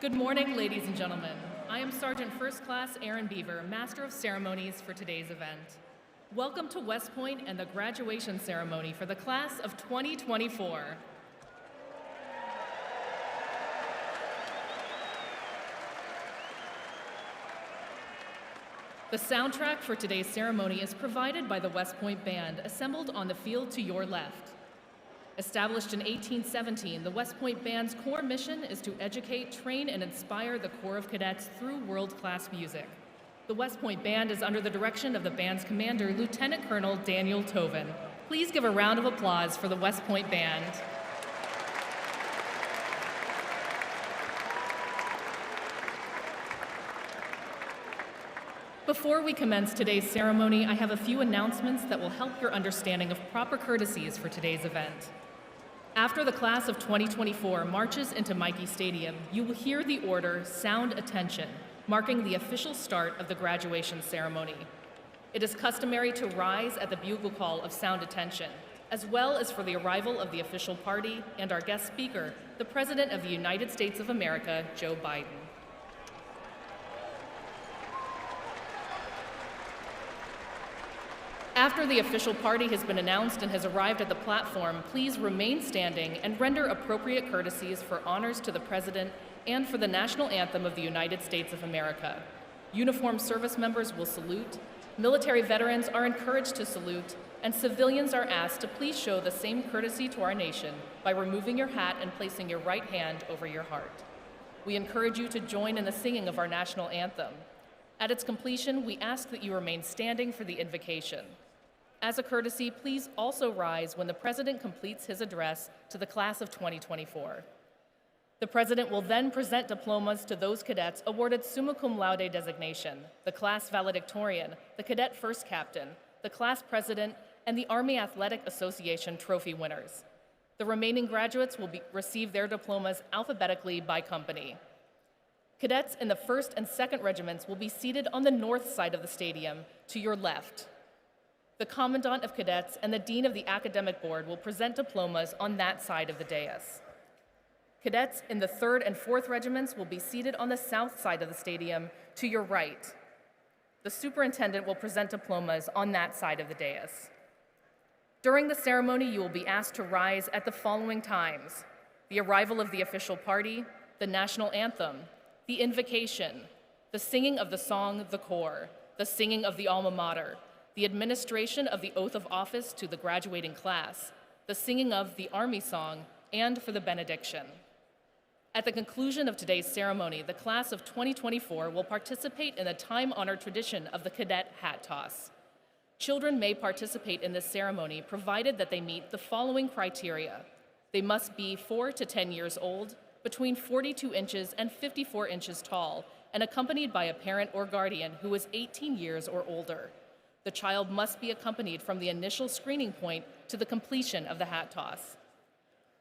Good morning, ladies and gentlemen. I am Sergeant First Class Aaron Beaver, Master of Ceremonies for today's event. Welcome to West Point and the graduation ceremony for the class of 2024. The soundtrack for today's ceremony is provided by the West Point Band, assembled on the field to your left. Established in 1817, the West Point Band's core mission is to educate, train, and inspire the Corps of Cadets through world-class music. The West Point Band is under the direction of the band's commander, Lieutenant Colonel Daniel Toven. Please give a round of applause for the West Point Band. Before we commence today's ceremony, I have a few announcements that will help your understanding of proper courtesies for today's event. After the class of 2024 marches into Michie Stadium, you will hear the order, "Sound Attention," marking the official start of the graduation ceremony. It is customary to rise at the bugle call of "Sound Attention," as well as for the arrival of the official party and our guest speaker, the President of the United States of America, Joe Biden. After the official party has been announced and has arrived at the platform, please remain standing and render appropriate courtesies for honors to the President and for the national anthem of the United States of America. Uniformed service members will salute, military veterans are encouraged to salute, and civilians are asked to please show the same courtesy to our nation by removing your hat and placing your right hand over your heart. We encourage you to join in the singing of our national anthem. At its completion, we ask that you remain standing for the invocation. As a courtesy, please also rise when the President completes his address to the class of 2024. The President will then present diplomas to those cadets awarded summa cum laude designation, the class valedictorian, the cadet first captain, the class president, and the Army Athletic Association trophy winners. The remaining graduates will receive their diplomas alphabetically by company. Cadets in the 1st and 2nd regiments will be seated on the north side of the stadium to your left. The Commandant of Cadets and the Dean of the Academic Board will present diplomas on that side of the dais. Cadets in the 3rd and 4th regiments will be seated on the south side of the stadium to your right. The Superintendent will present diplomas on that side of the dais. During the ceremony, you will be asked to rise at the following times: the arrival of the official party, the national anthem, the invocation, the singing of the song, the Corps, the singing of the alma mater, the administration of the oath of office to the graduating class, the singing of the Army song, and for the benediction. At the conclusion of today's ceremony, the class of 2024 will participate in the time-honored tradition of the cadet hat toss. Children may participate in this ceremony provided that they meet the following criteria. They must be 4 to 10 years old, between 42 inches and 54 inches tall, and accompanied by a parent or guardian who is 18 years or older. The child must be accompanied from the initial screening point to the completion of the hat toss.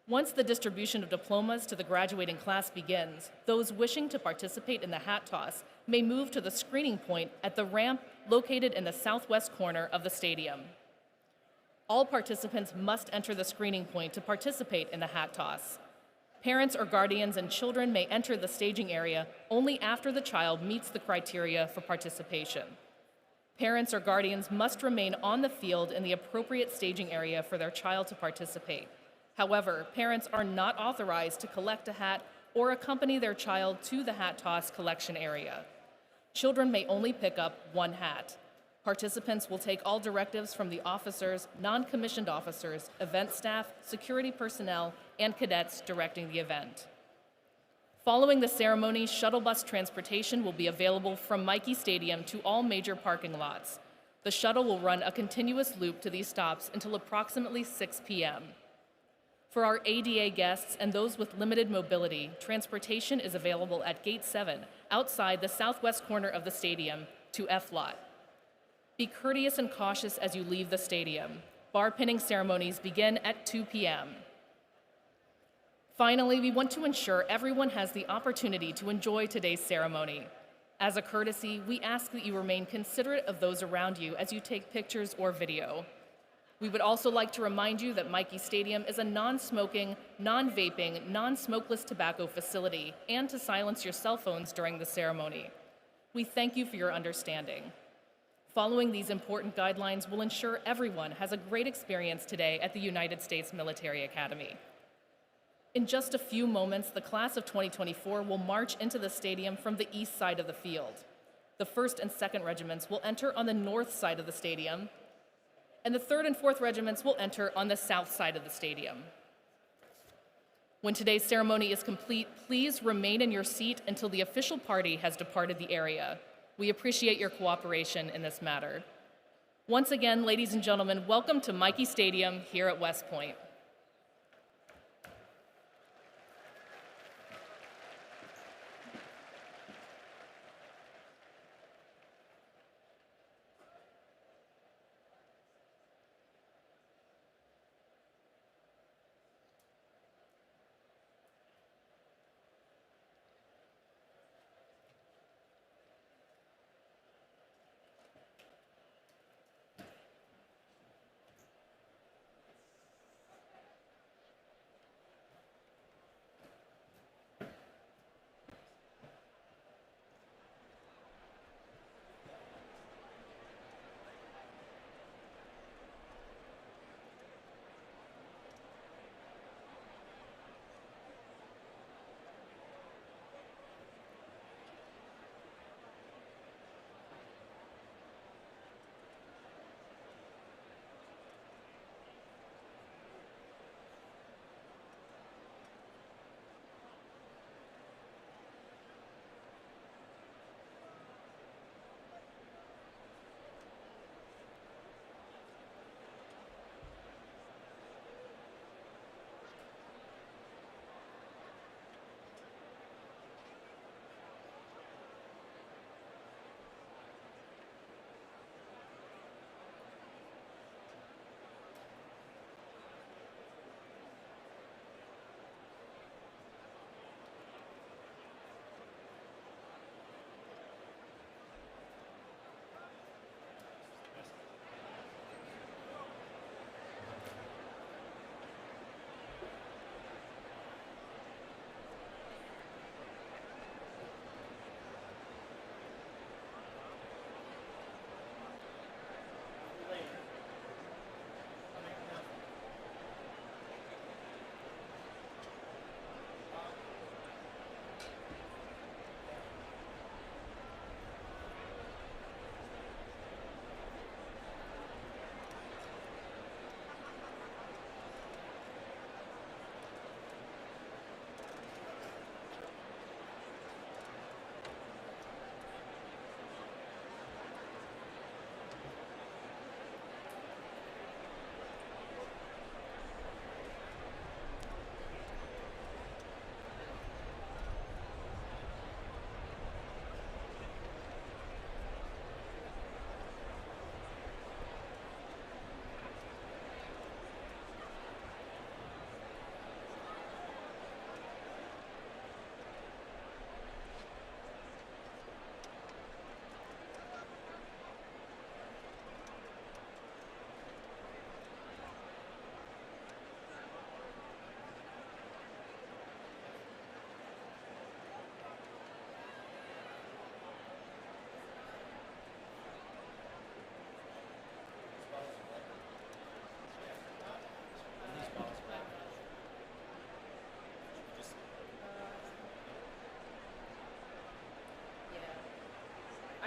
Once the distribution of diplomas to the graduating class begins, those wishing to participate in the hat toss may move to the screening point at the ramp located in the southwest corner of the stadium. All participants must enter the screening point to participate in the hat toss. Parents or guardians and children may enter the staging area only after the child meets the criteria for participation. Parents or guardians must remain on the field in the appropriate staging area for their child to participate. However, parents are not authorized to collect a hat or accompany their child to the hat toss collection area. Children may only pick up one hat. Participants will take all directives from the officers, non-commissioned officers, event staff, security personnel, and cadets directing the event. Following the ceremony, shuttle bus transportation will be available from Michie Stadium to all major parking lots. The shuttle will run a continuous loop to these stops until approximately 6 p.m. For our ADA guests and those with limited mobility, transportation is available at Gate 7, outside the southwest corner of the stadium, to F Lot. Be courteous and cautious as you leave the stadium. Bar pinning ceremonies begin at 2 p.m. Finally, we want to ensure everyone has the opportunity to enjoy today's ceremony. As a courtesy, we ask that you remain considerate of those around you as you take pictures or video. We would also like to remind you that Mikey Stadium is a non-smoking, non-vaping, non-smokeless tobacco facility, and to silence your cell phones during the ceremony. We thank you for your understanding. Following these important guidelines will ensure everyone has a great experience today at the United States Military Academy. In just a few moments, the class of 2024 will march into the stadium from the east side of the field. The 1st and 2nd regiments will enter on the north side of the stadium, and the 3rd and 4th regiments will enter on the south side of the stadium. When today's ceremony is complete, please remain in your seat until the official party has departed the area. We appreciate your cooperation in this matter. Once again, ladies and gentlemen, welcome to Mikey Stadium here at West Point.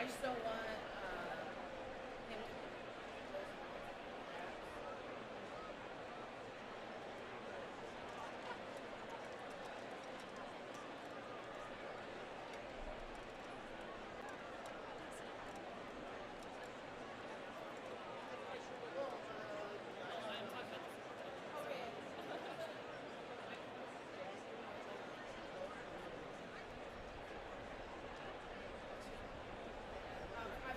I just don't want him to. I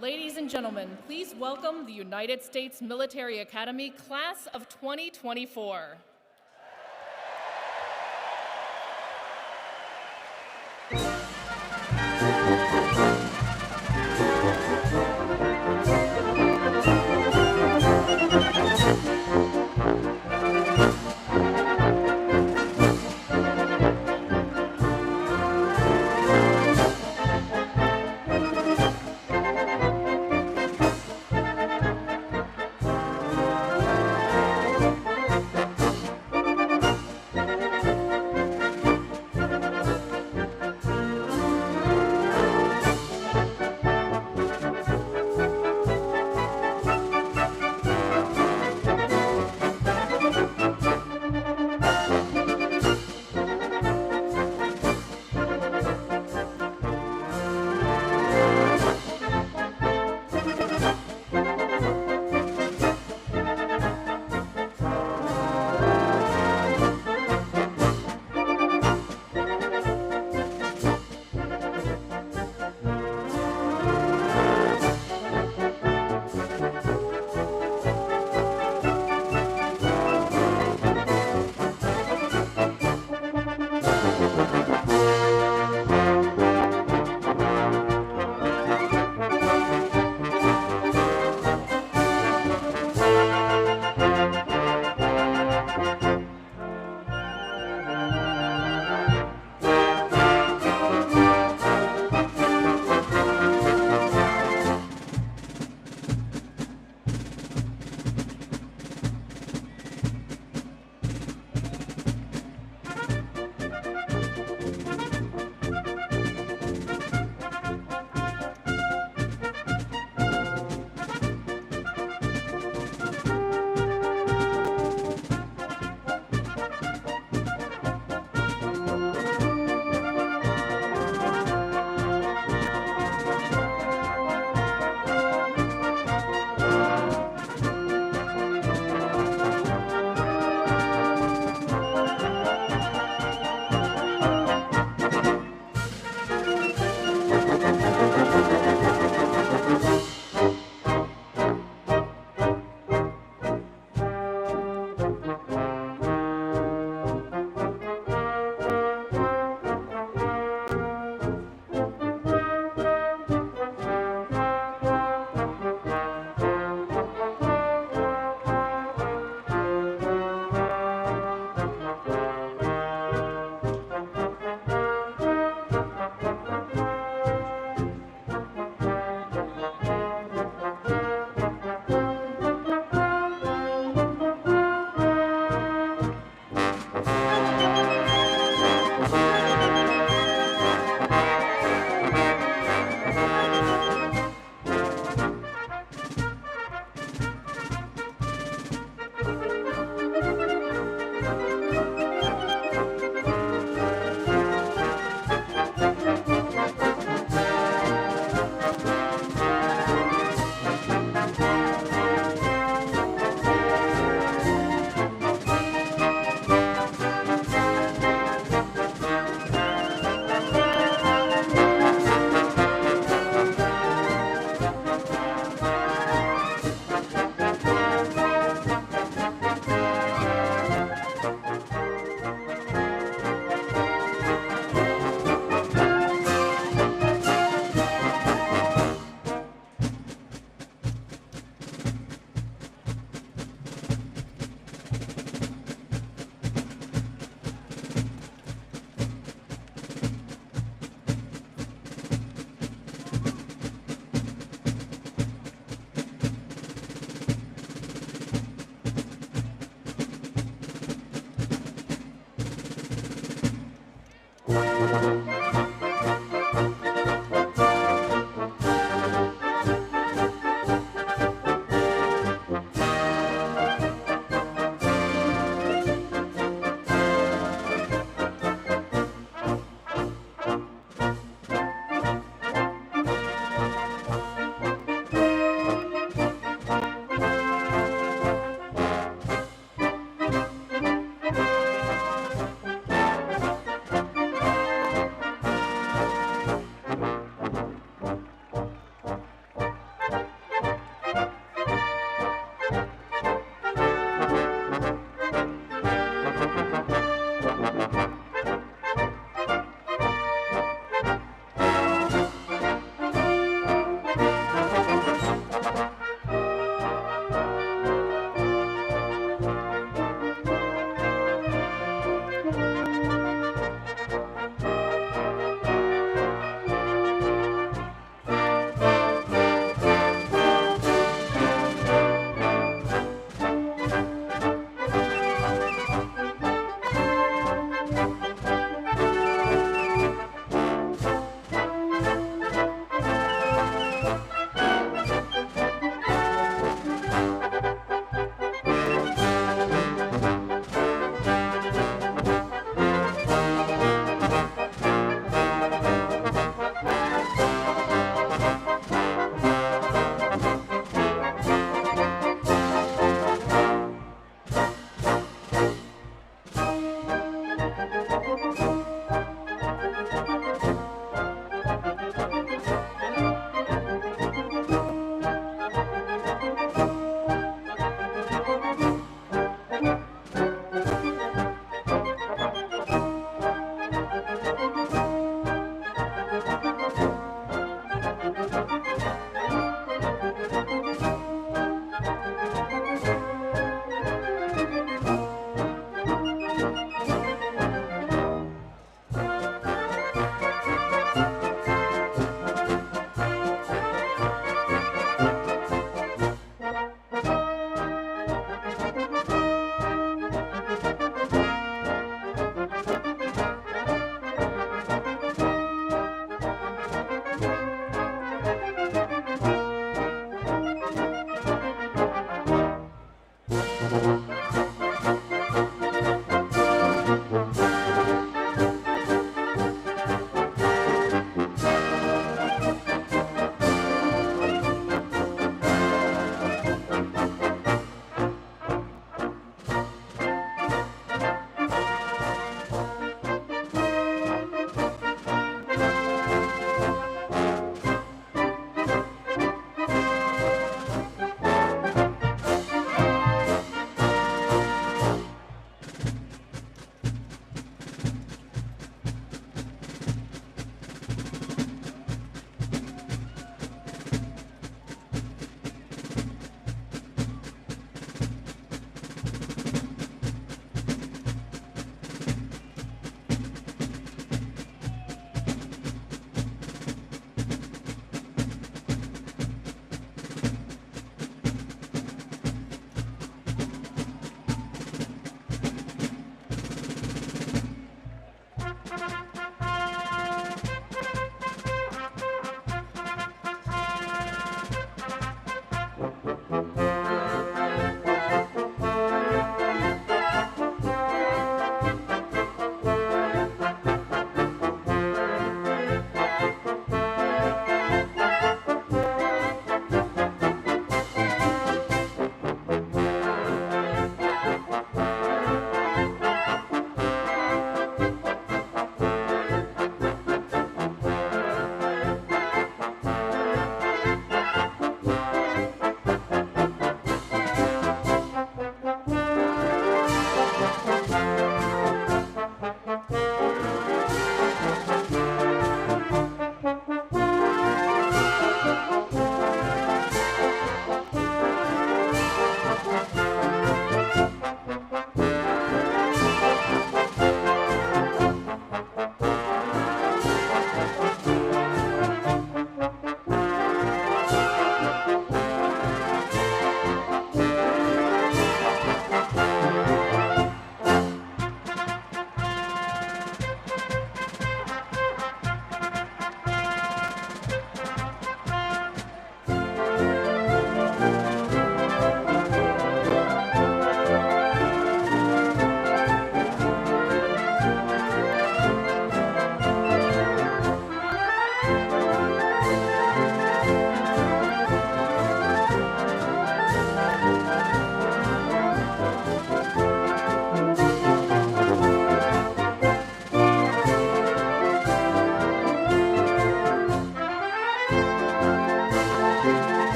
Ladies and gentlemen, please welcome the United States Military Academy Class of 2024.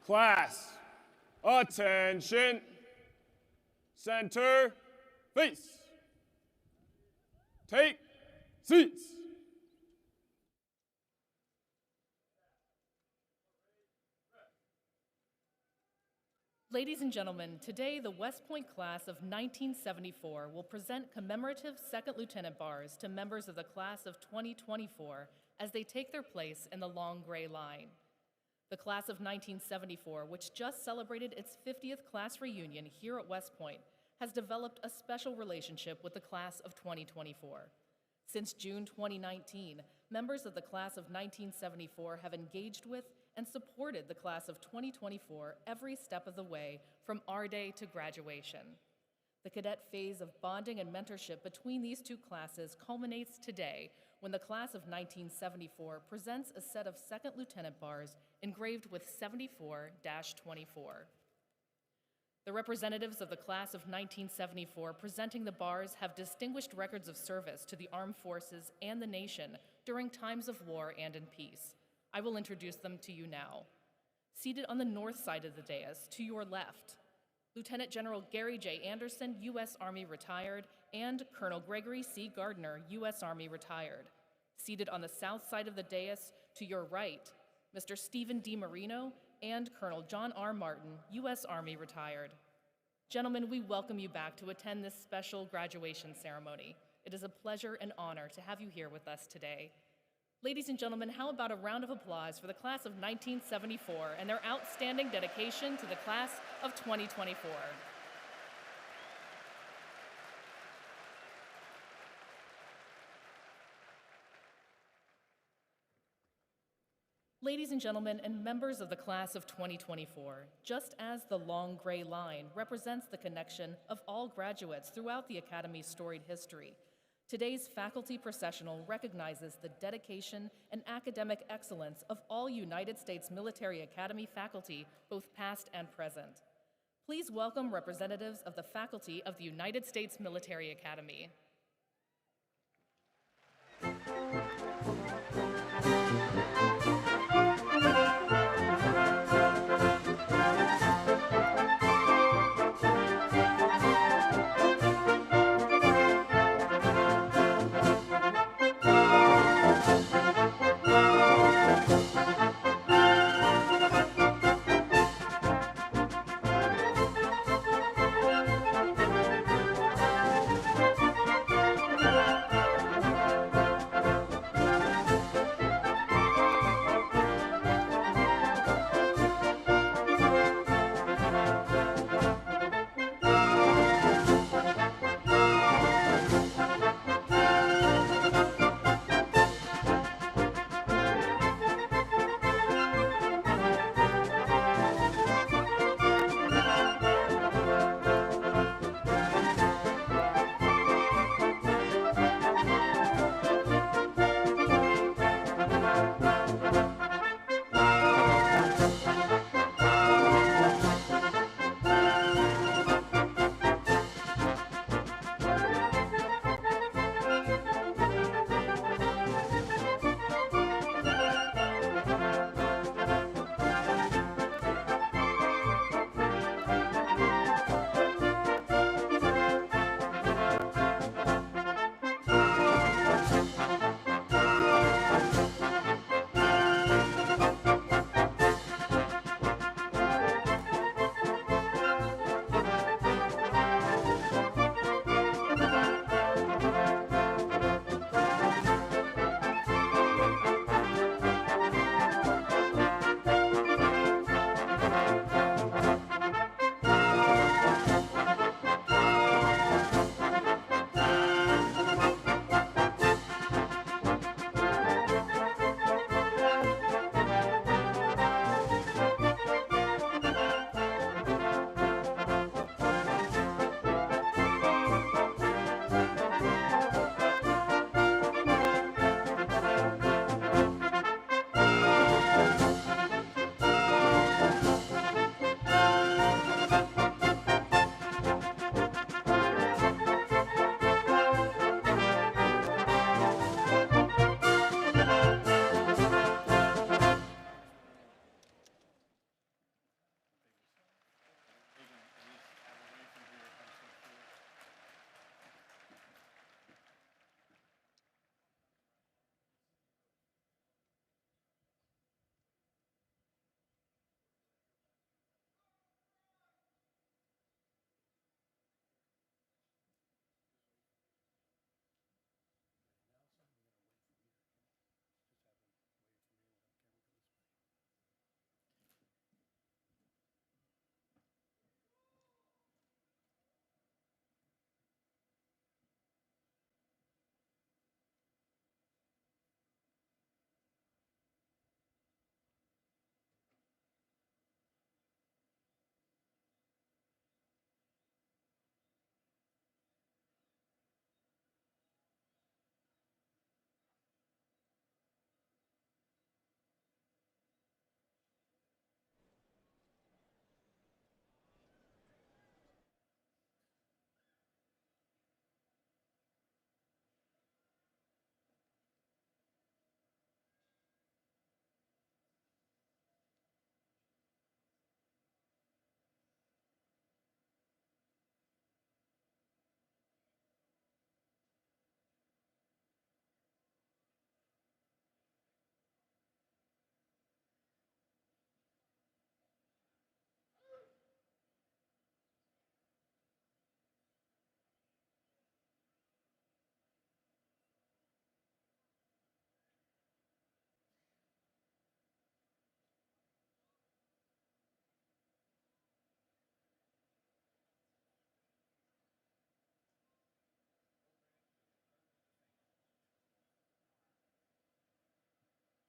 Class, attention. Center, face. Take seats. Ladies and gentlemen, today the West Point class of 1974 will present commemorative second lieutenant bars to members of the class of 2024 as they take their place in the long gray line. The class of 1974, which just celebrated its 50th class reunion here at West Point, has developed a special relationship with the class of 2024. Since June 2019, members of the class of 1974 have engaged with and supported the class of 2024 every step of the way from our day to graduation. The cadet phase of bonding and mentorship between these two classes culminates today when the class of 1974 presents a set of second lieutenant bars engraved with 74-24. The representatives of the class of 1974 presenting the bars have distinguished records of service to the armed forces and the nation during times of war and in peace. I will introduce them to you now. Seated on the north side of the dais, to your left, Lieutenant General Gary J. Anderson, U.S. Army retired, and Colonel Gregory C. Gardner, U.S. Army retired. Seated on the south side of the dais, to your right, Mr. Stephen D. Marino and Colonel John R. Martin, U.S. Army retired. Gentlemen, we welcome you back to attend this special graduation ceremony. It is a pleasure and honor to have you here with us today. Ladies and gentlemen, how about a round of applause for the class of 1974 and their outstanding dedication to the class of 2024. Ladies and gentlemen, and members of the class of 2024, just as the long gray line represents the connection of all graduates throughout the Academy's storied history, today's faculty processional recognizes the dedication and academic excellence of all United States Military Academy faculty, both past and present. Please welcome representatives of the faculty of the United States Military Academy.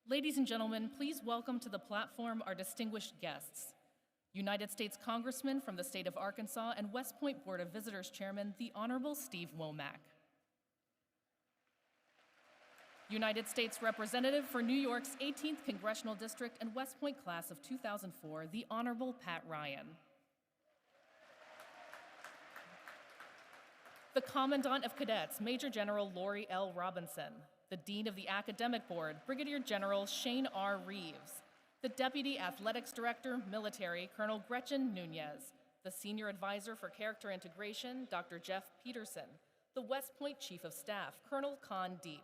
Ladies and gentlemen, please welcome to the platform our distinguished guests. United States Congressman from the state of Arkansas and West Point Board of Visitors Chairman, the Honorable Steve Womack. United States Representative for New York's 18th Congressional District and West Point Class of 2004, the Honorable Pat Ryan. The Commandant of Cadets, Major General Lori L. Robinson. The Dean of the Academic Board, Brigadier General Shane R. Reeves. The Deputy Athletics Director, Military, Colonel Gretchen Nunez. The Senior Advisor for Character Integration, Dr. Jeff Peterson. The West Point Chief of Staff, Colonel Con Deep.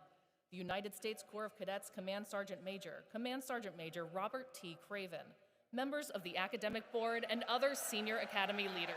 The United States Corps of Cadets Command Sergeant Major Robert T. Craven. Members of the Academic Board and other senior academy leaders.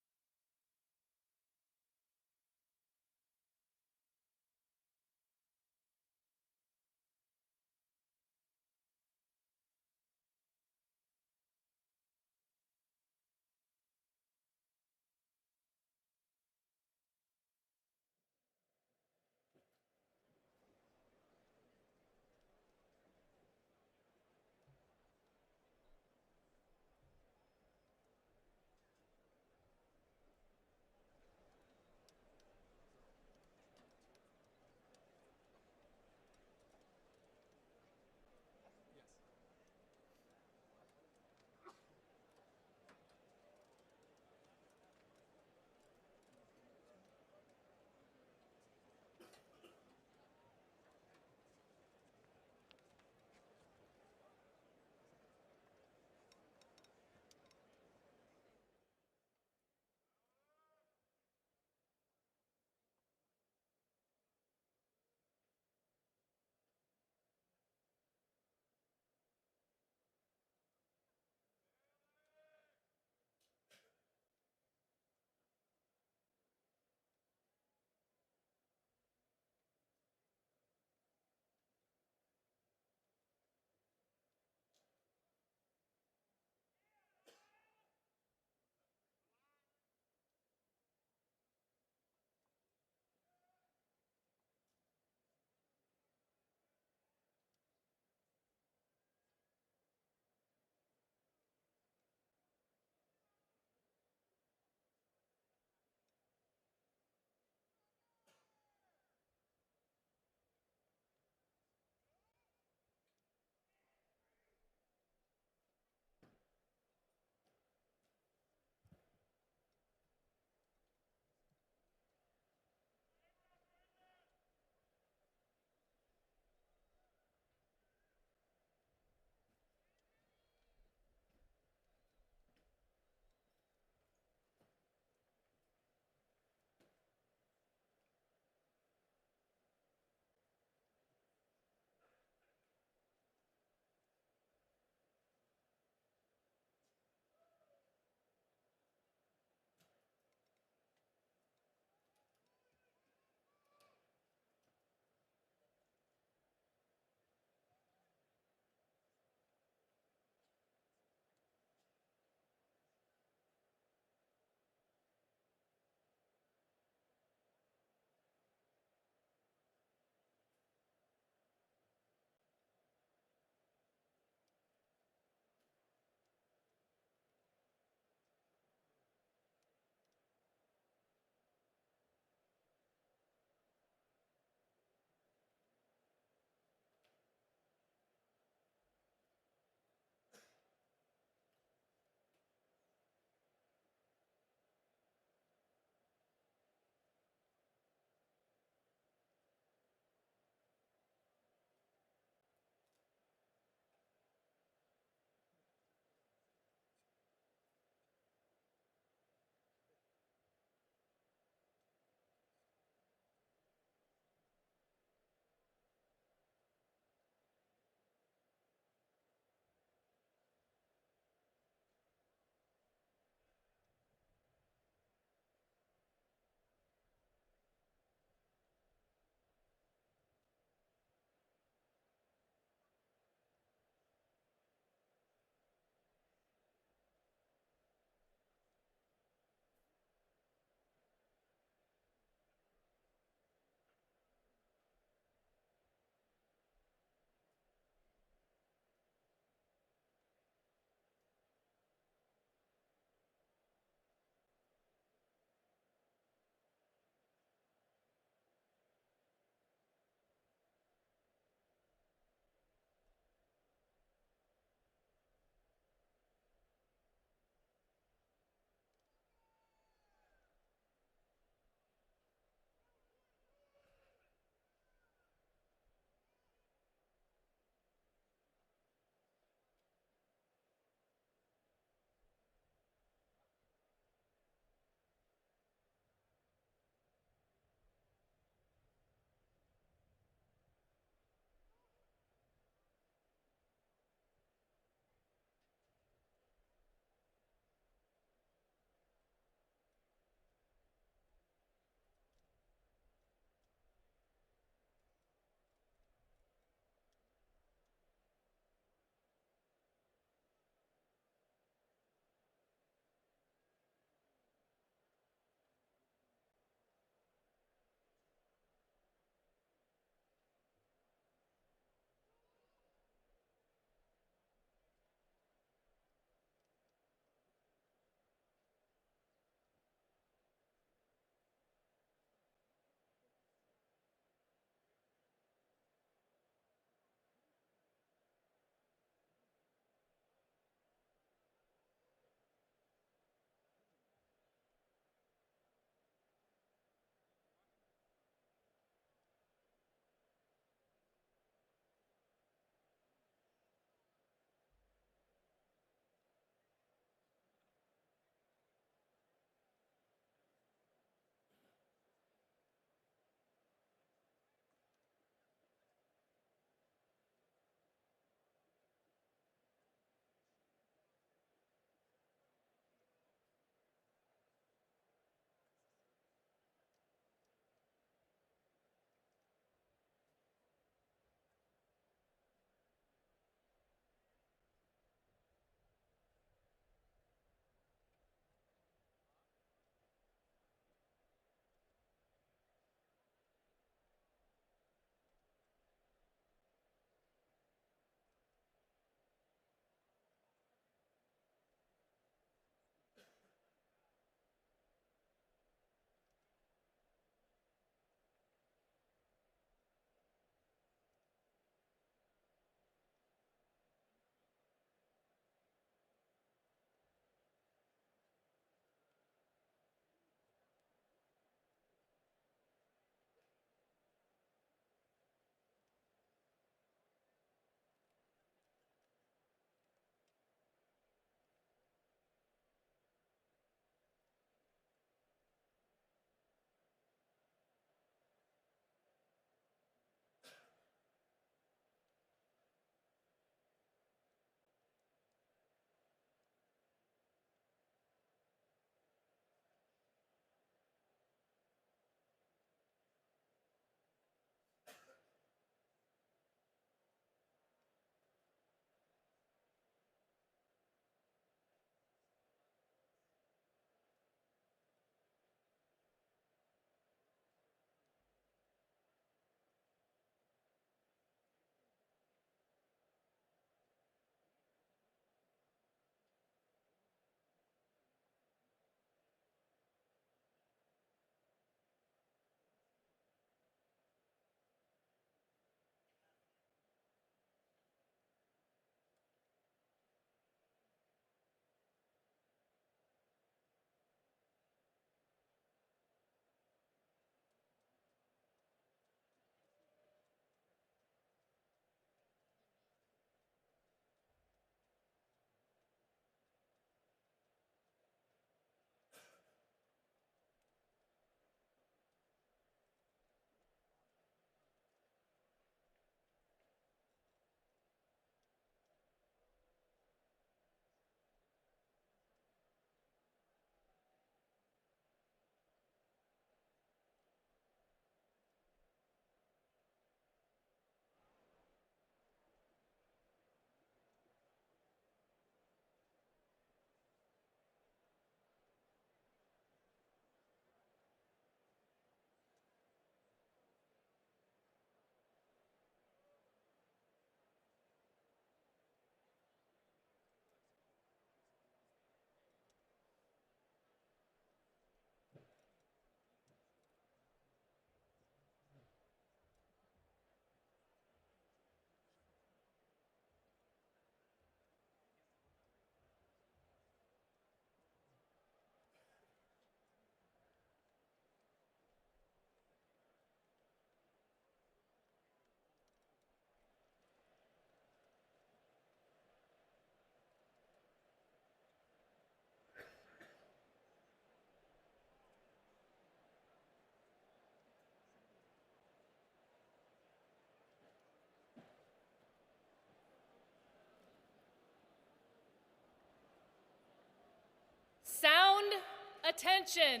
Attention!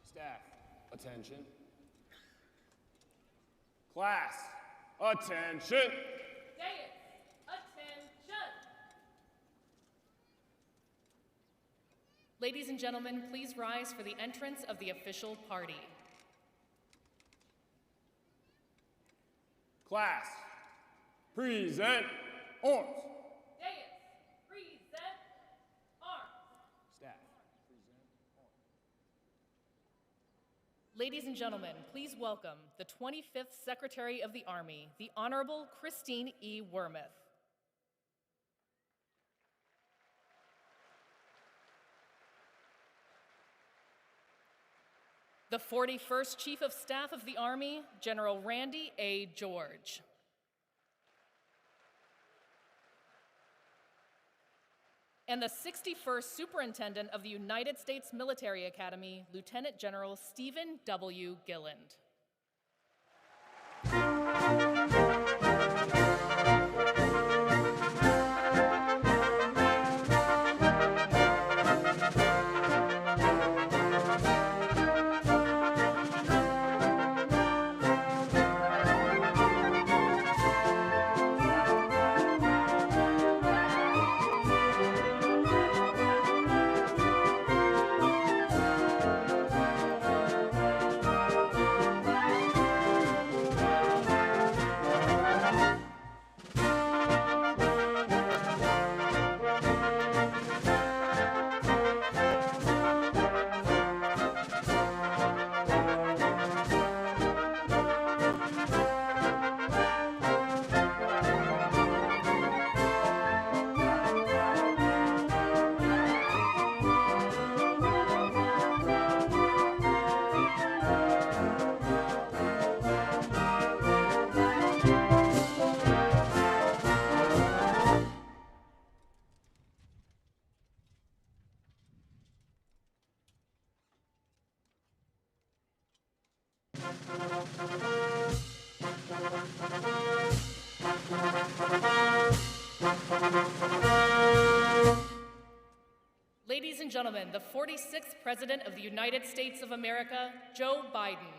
Staff, attention. Class, attention. Dais, attention! Ladies and gentlemen, please rise for the entrance of the official party. Class, present arms. Dais, present arms. Staff, Ladies and gentlemen, please welcome the 25th Secretary of the Army, the Honorable Christine E. Wormuth. The 41st Chief of Staff of the Army, General Randy A. George. And the 61st Superintendent of the United States Military Academy, Lieutenant General Stephen W. Gilland. Ladies and gentlemen, the 46th President of the United States of America, Joe Biden.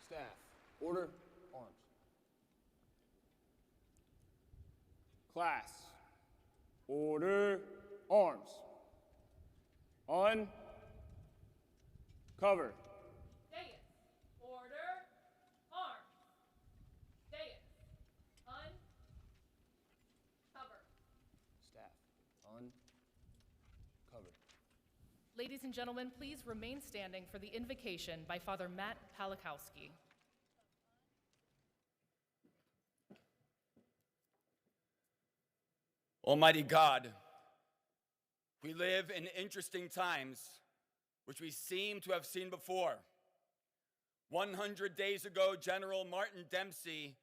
Staff, order, arms. Class, order, arms. Uncover. Dais, order, arms. Dais, uncover. Staff, uncover. Ladies and gentlemen, please remain standing for the invocation by Father Matt Palikowski. Almighty God, we live in interesting times, which we seem to have seen before. 100 days ago, General Martin Dempsey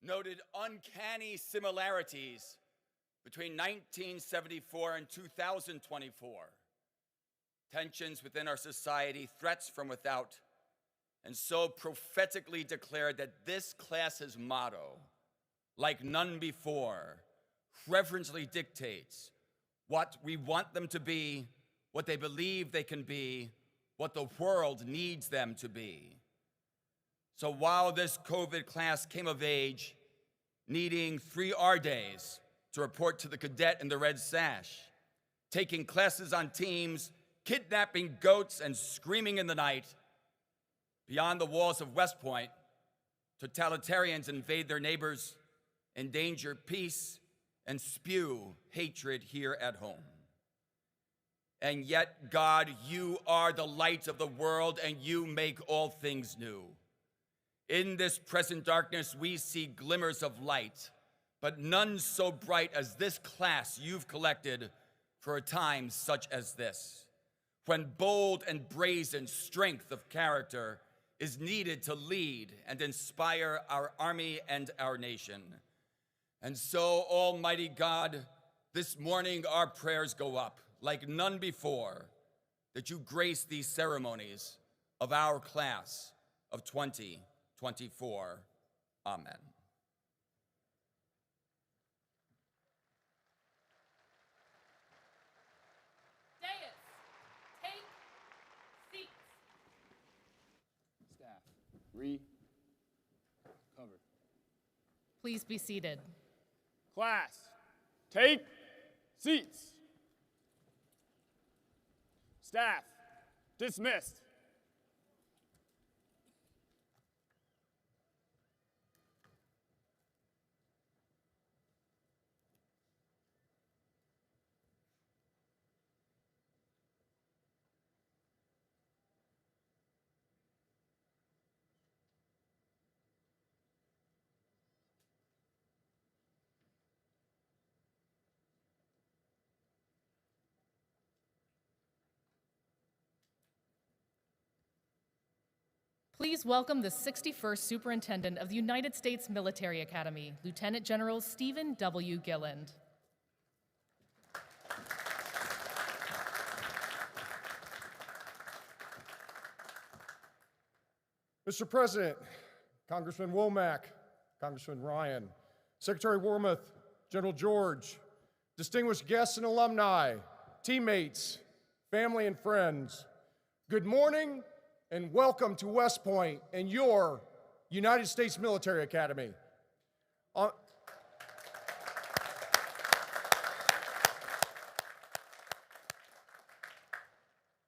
noted uncanny similarities between 1974 and 2024. Tensions within our society, threats from without, and so prophetically declared that this class's motto, like none before, reverently dictates what we want them to be, what they believe they can be, what the world needs them to be. So while this COVID class came of age, needing 3 R days to report to the cadet in the red sash, taking classes on teams, kidnapping goats and screaming in the night, beyond the walls of West Point, totalitarians invade their neighbors, endanger peace, and spew hatred here at home. And yet, God, you are the light of the world, and you make all things new. In this present darkness, we see glimmers of light, but none so bright as this class you've collected for a time such as this, when bold and brazen strength of character is needed to lead and inspire our army and our nation. And so, Almighty God, this morning our prayers go up like none before, that you grace these ceremonies of our class of 2024. Amen. Dais, take seats. Staff, recover. Please be seated. Class, take seats. Staff, dismissed. Please welcome the 61st Superintendent of the United States Military Academy, Lieutenant General Stephen W. Gilland. Mr. President, Congressman Womack, Congressman Ryan, Secretary Wormuth, General George, distinguished guests and alumni, teammates, family and friends, good morning and welcome to West Point and your United States Military Academy.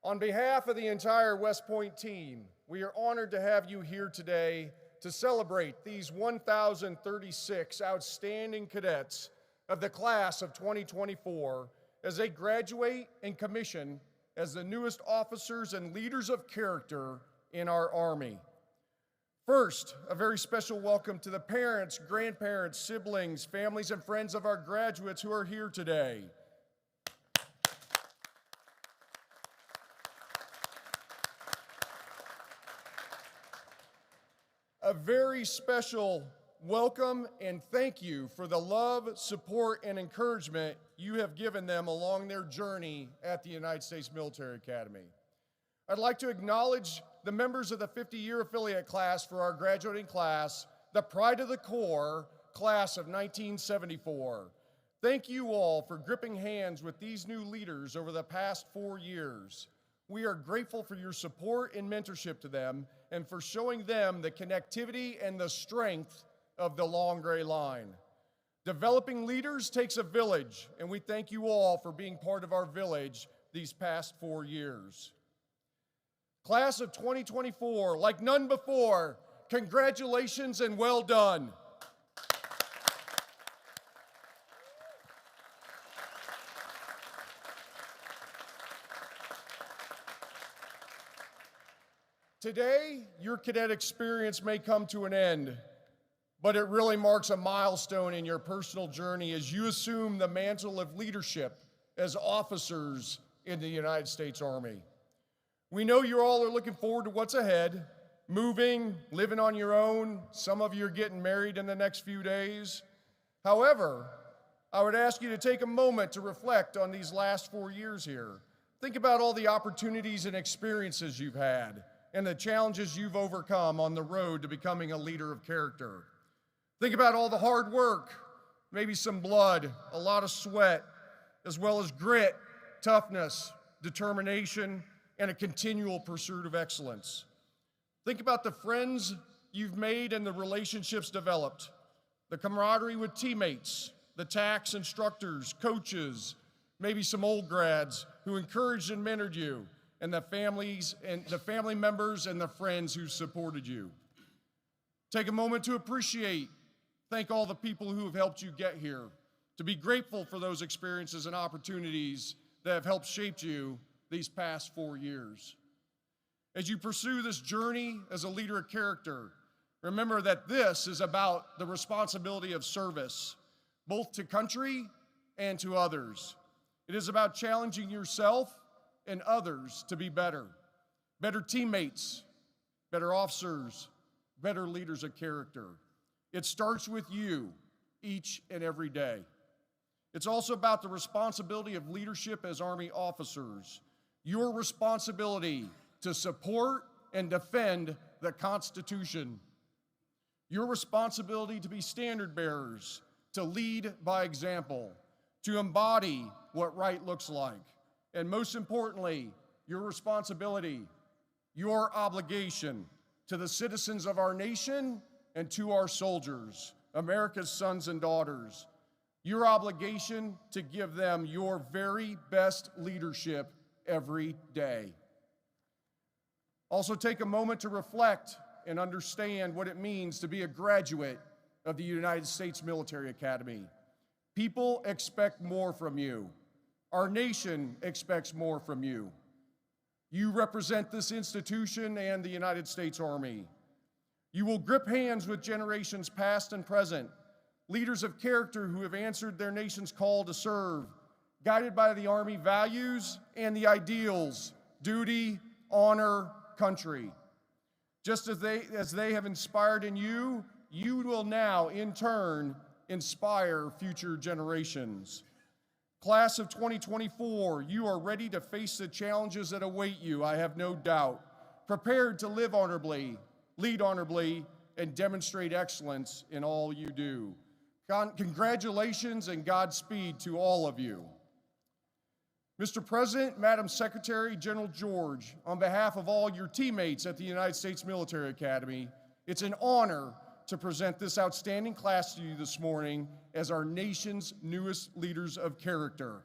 On behalf of the entire West Point team, we are honored to have you here today to celebrate these 1,036 outstanding cadets of the class of 2024 as they graduate and commission as the newest officers and leaders of character in our Army. First, a very special welcome to the parents, grandparents, siblings, families, and friends of our graduates who are here today. A very special welcome and thank you for the love, support, and encouragement you have given them along their journey at the United States Military Academy. I'd like to acknowledge the members of the 50-year affiliate class for our graduating class, the Pride of the Corps class of 1974. Thank you all for gripping hands with these new leaders over the past 4 years. We are grateful for your support and mentorship to them and for showing them the connectivity and the strength of the long gray line. Developing leaders takes a village, and we thank you all for being part of our village these past 4 years. Class of 2024, like none before, congratulations and well done. Today, your cadet experience may come to an end, but it really marks a milestone in your personal journey as you assume the mantle of leadership as officers in the United States Army. We know you all are looking forward to what's ahead, moving, living on your own. Some of you are getting married in the next few days. However, I would ask you to take a moment to reflect on these last 4 years here. Think about all the opportunities and experiences you've had and the challenges you've overcome on the road to becoming a leader of character. Think about all the hard work, maybe some blood, a lot of sweat, as well as grit, toughness, determination, and a continual pursuit of excellence. Think about the friends you've made and the relationships developed, the camaraderie with teammates, the tax instructors, coaches, maybe some old grads who encouraged and mentored you, and the family members and the friends who supported you. Take a moment to appreciate, thank all the people who have helped you get here, to be grateful for those experiences and opportunities that have helped shape you these past 4 years. As you pursue this journey as a leader of character, remember that this is about the responsibility of service, both to country and to others. It is about challenging yourself and others to be better teammates, better officers, better leaders of character. It starts with you each and every day. It's also about the responsibility of leadership as Army officers, your responsibility to support and defend the Constitution, your responsibility to be standard bearers, to lead by example, to embody what right looks like, and most importantly, your responsibility, your obligation to the citizens of our nation and to our soldiers, America's sons and daughters, your obligation to give them your very best leadership every day. Also take a moment to reflect and understand what it means to be a graduate of the United States Military Academy. People expect more from you. Our nation expects more from you. You represent this institution and the United States Army. You will grip hands with generations past and present, leaders of character who have answered their nation's call to serve, guided by the Army values and the ideals, duty, honor, country. Just as they have inspired in you, you will now, in turn, inspire future generations. Class of 2024, you are ready to face the challenges that await you, I have no doubt. Prepared to live honorably, lead honorably, and demonstrate excellence in all you do. Congratulations and Godspeed to all of you. Mr. President, Madam Secretary, General George, on behalf of all your teammates at the United States Military Academy, it's an honor to present this outstanding class to you this morning as our nation's newest leaders of character.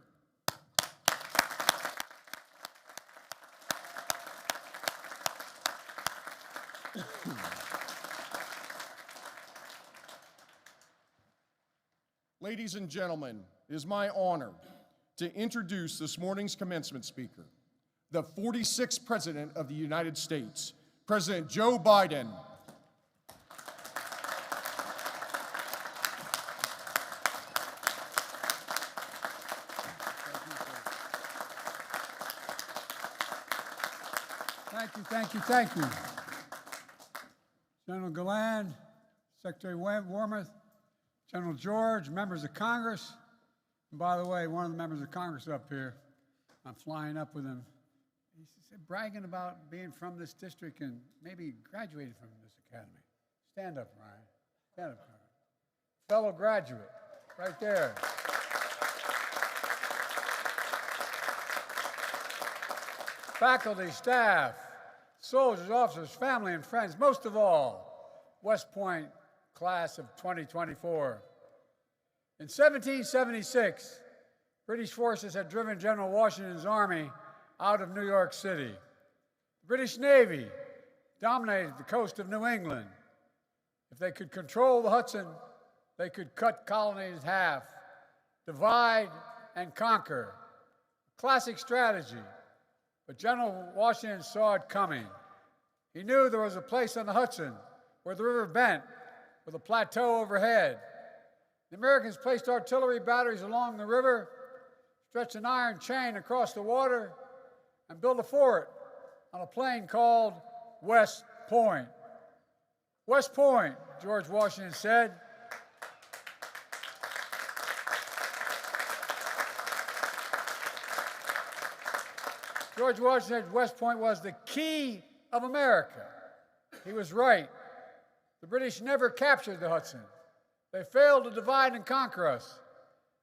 Ladies and gentlemen, it is my honor to introduce this morning's commencement speaker, the 46th President of the United States, President Joe Biden. Thank you. General Galland, Secretary Wormuth, General George, members of Congress. And by the way, one of the members of Congress up here, I'm flying up with him. He's bragging about being from this district and maybe graduated from this academy. Stand up, Ryan. Stand up, Ryan. Fellow graduate, right there. faculty, staff, soldiers, officers, family, and friends, most of all, West Point class of 2024. In 1776, British forces had driven General Washington's army out of New York City. The British Navy dominated the coast of New England. If they could control the Hudson, they could cut colonies in half, divide and conquer. Classic strategy, but General Washington saw it coming. He knew there was a place on the Hudson where the river bent with a plateau overhead. The Americans placed artillery batteries along the river, stretched an iron chain across the water, and built a fort on a plain called West Point. West Point, George Washington said. George Washington said West Point was the key of America. He was right. The British never captured the Hudson. They failed to divide and conquer us.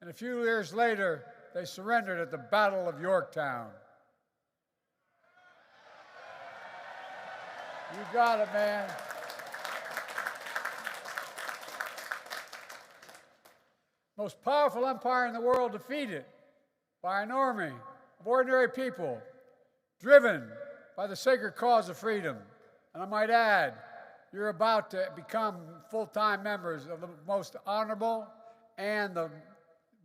And a few years later, they surrendered at the Battle of Yorktown. You got it, man. Most powerful empire in the world defeated by an army of ordinary people driven by the sacred cause of freedom. And I might add, you're about to become full-time members of the most honorable and the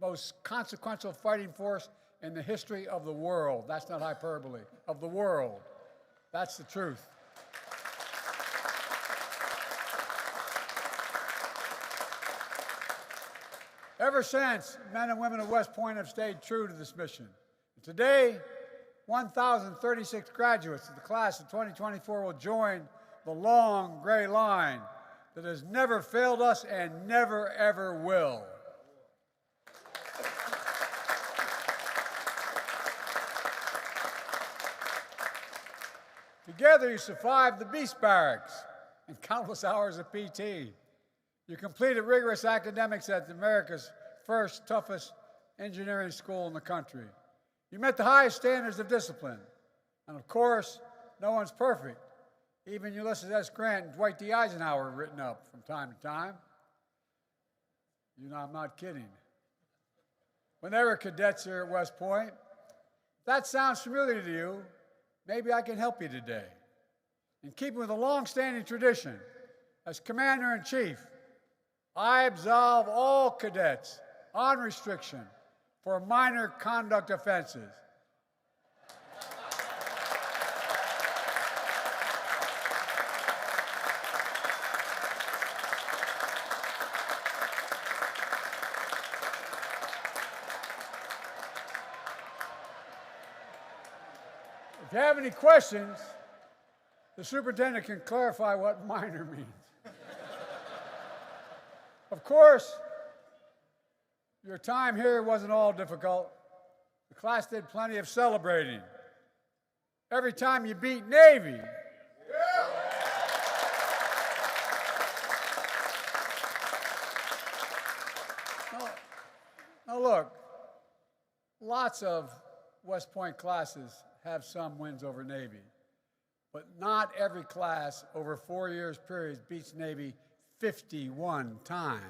most consequential fighting force in the history of the world. That's not hyperbole, of the world. That's the truth. Ever since, men and women of West Point have stayed true to this mission. And today, 1,036 graduates of the class of 2024 will join the long gray line that has never failed us and never, ever will. Together, you survived the Beast Barracks and countless hours of PT. You completed rigorous academics at America's first, toughest engineering school in the country. You met the highest standards of discipline. And of course, no one's perfect. Even Ulysses S. Grant and Dwight D. Eisenhower are written up from time to time. You know, I'm not kidding. When they were cadets here at West Point, if that sounds familiar to you, maybe I can help you today. In keeping with a long-standing tradition, as Commander-in-Chief, I absolve all cadets on restriction for minor conduct offenses. If you have any questions, the superintendent can clarify what minor means. Of course, your time here wasn't all difficult. The class did plenty of celebrating. Every time you beat Navy. Now look, lots of West Point classes have some wins over Navy, but not every class over 4 years period beats Navy 51 times.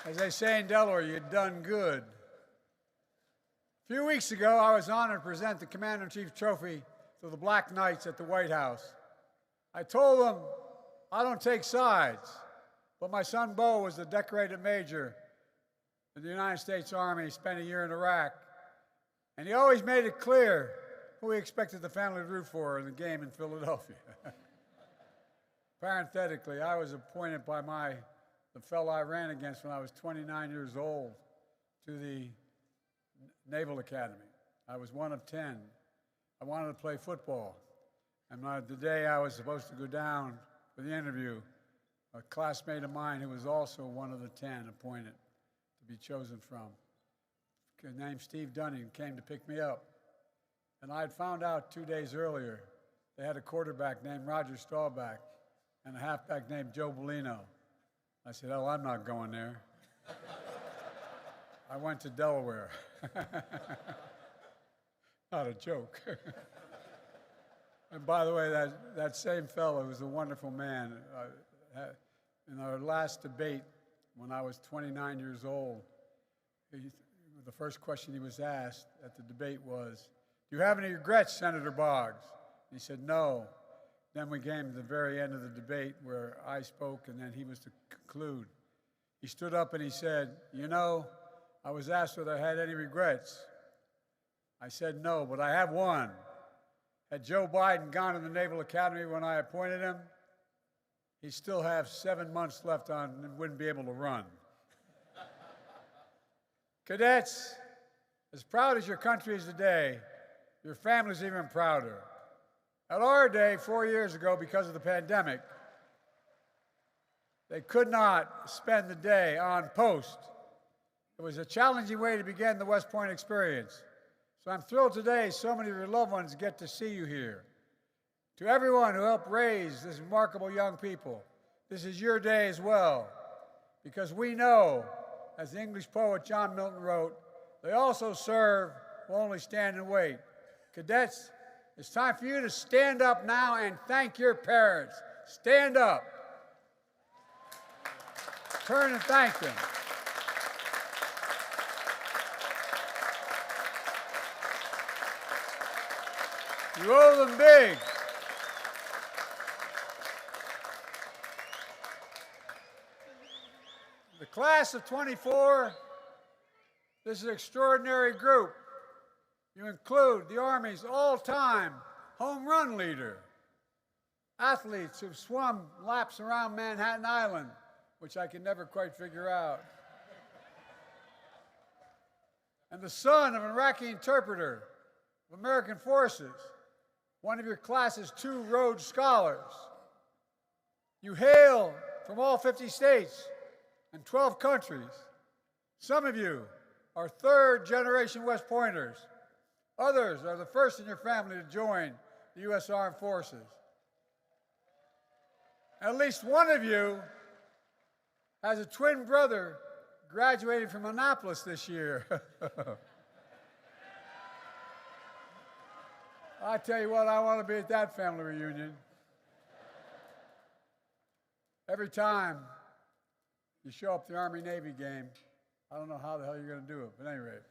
As they say in Delaware, you've done good. A few weeks ago, I was honored to present the Commander-in-Chief Trophy to the Black Knights at the White House. I told them I don't take sides, but my son Bo was a decorated major in the United States Army, spent a year in Iraq, and he always made it clear who he expected the family to root for in the game in Philadelphia. Parenthetically, I was appointed by the fellow I ran against when I was 29 years old to the Naval Academy. I was one of 10. I wanted to play football. And the day I was supposed to go down for the interview, a classmate of mine who was also one of the 10 appointed to be chosen from, named Steve Dunning, came to pick me up. And I had found out 2 days earlier they had a quarterback named Roger Staubach and a halfback named Joe Bellino. I said, oh, I'm not going there. I went to Delaware. Not a joke. And by the way, that same fellow was a wonderful man. In our last debate, when I was 29 years old, the first question he was asked at the debate was, "Do you have any regrets, Senator Boggs?" He said, "No." Then we came to the very end of the debate where I spoke and then he was to conclude. He stood up and he said, "You know, I was asked whether I had any regrets. I said no, but I have one. Had Joe Biden gone to the Naval Academy when I appointed him, he'd still have 7 months left on and wouldn't be able to run." Cadets, as proud as your country is today, your family's even prouder. At our day, 4 years ago, because of the pandemic, they could not spend the day on post. It was a challenging way to begin the West Point experience. So I'm thrilled today so many of your loved ones get to see you here. To everyone who helped raise this remarkable young people, this is your day as well, because we know, as the English poet John Milton wrote, "They also serve will only stand and wait." Cadets, it's time for you to stand up now and thank your parents. Stand up. Turn and thank them. You owe them big. The class of 24, this is an extraordinary group. You include the Army's all-time home run leader, athletes who've swum laps around Manhattan Island, which I can never quite figure out, and the son of an Iraqi interpreter of American forces, one of your class's 2 Rhodes Scholars. You hail from all 50 states and 12 countries. Some of you are 3rd-generation West Pointers. Others are the first in your family to join the U.S. Armed Forces. At least one of you has a twin brother graduating from Annapolis this year. I tell you what, I want to be at that family reunion. Every time you show up at the Army-Navy game, I don't know how the hell you're going to do it, but at any rate.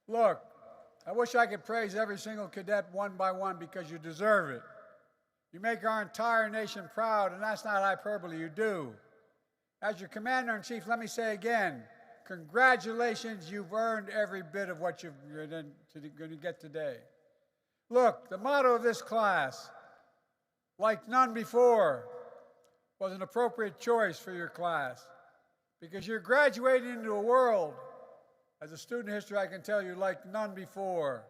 Look, I wish I could praise every single cadet one by one because you deserve it. You make our entire nation proud, and that's not hyperbole, you do. As your Commander-in-Chief, let me say again, congratulations, you've earned every bit of what you're going to get today. Look, the motto of this class, like none before, was an appropriate choice for your class because you're graduating into a world, as a student of history I can tell you, like none before.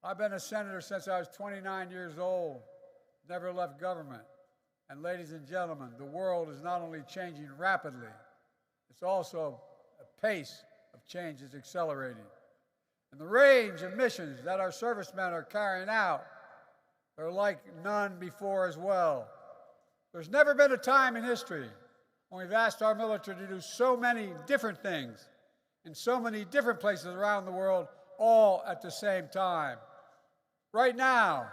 I've been a senator since I was 29 years old, never left government. And ladies and gentlemen, the world is not only changing rapidly, it's also the pace of change is accelerating. And the range of missions that our servicemen are carrying out are like none before as well. There's never been a time in history when we've asked our military to do so many different things in so many different places around the world, all at the same time. Right now,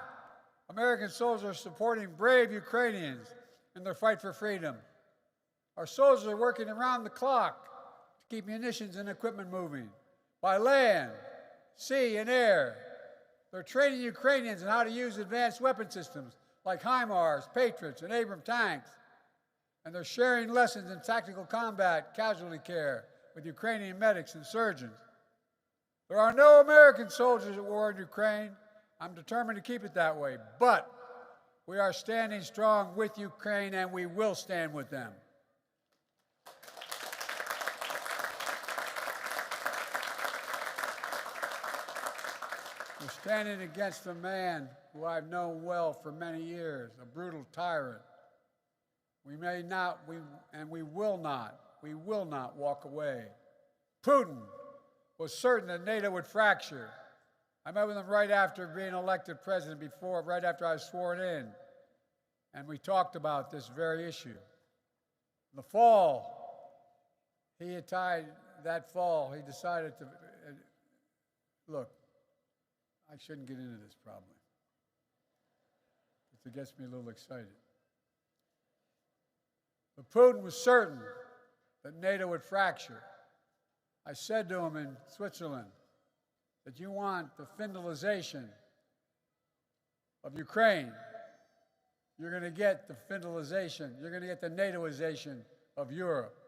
American soldiers are supporting brave Ukrainians in their fight for freedom. Our soldiers are working around the clock to keep munitions and equipment moving by land, sea, and air. They're training Ukrainians in how to use advanced weapon systems like HIMARS, Patriots, and Abrams tanks. And they're sharing lessons in tactical combat, casualty care with Ukrainian medics and surgeons. There are no American soldiers at war in Ukraine. I'm determined to keep it that way. But we are standing strong with Ukraine, and we will stand with them. We're standing against a man who I've known well for many years, a brutal tyrant. We will not walk away. Putin was certain that NATO would fracture. I met with him right after being elected president, right after I was sworn in, and we talked about this very issue. In the fall, he had tied that fall, he decided to, look, I shouldn't get into this probably. It gets me a little excited. But Putin was certain that NATO would fracture. I said to him in Switzerland that you want the Finlandization of Ukraine. You're going to get the Finlandization, you're going to get the NATOization of Europe.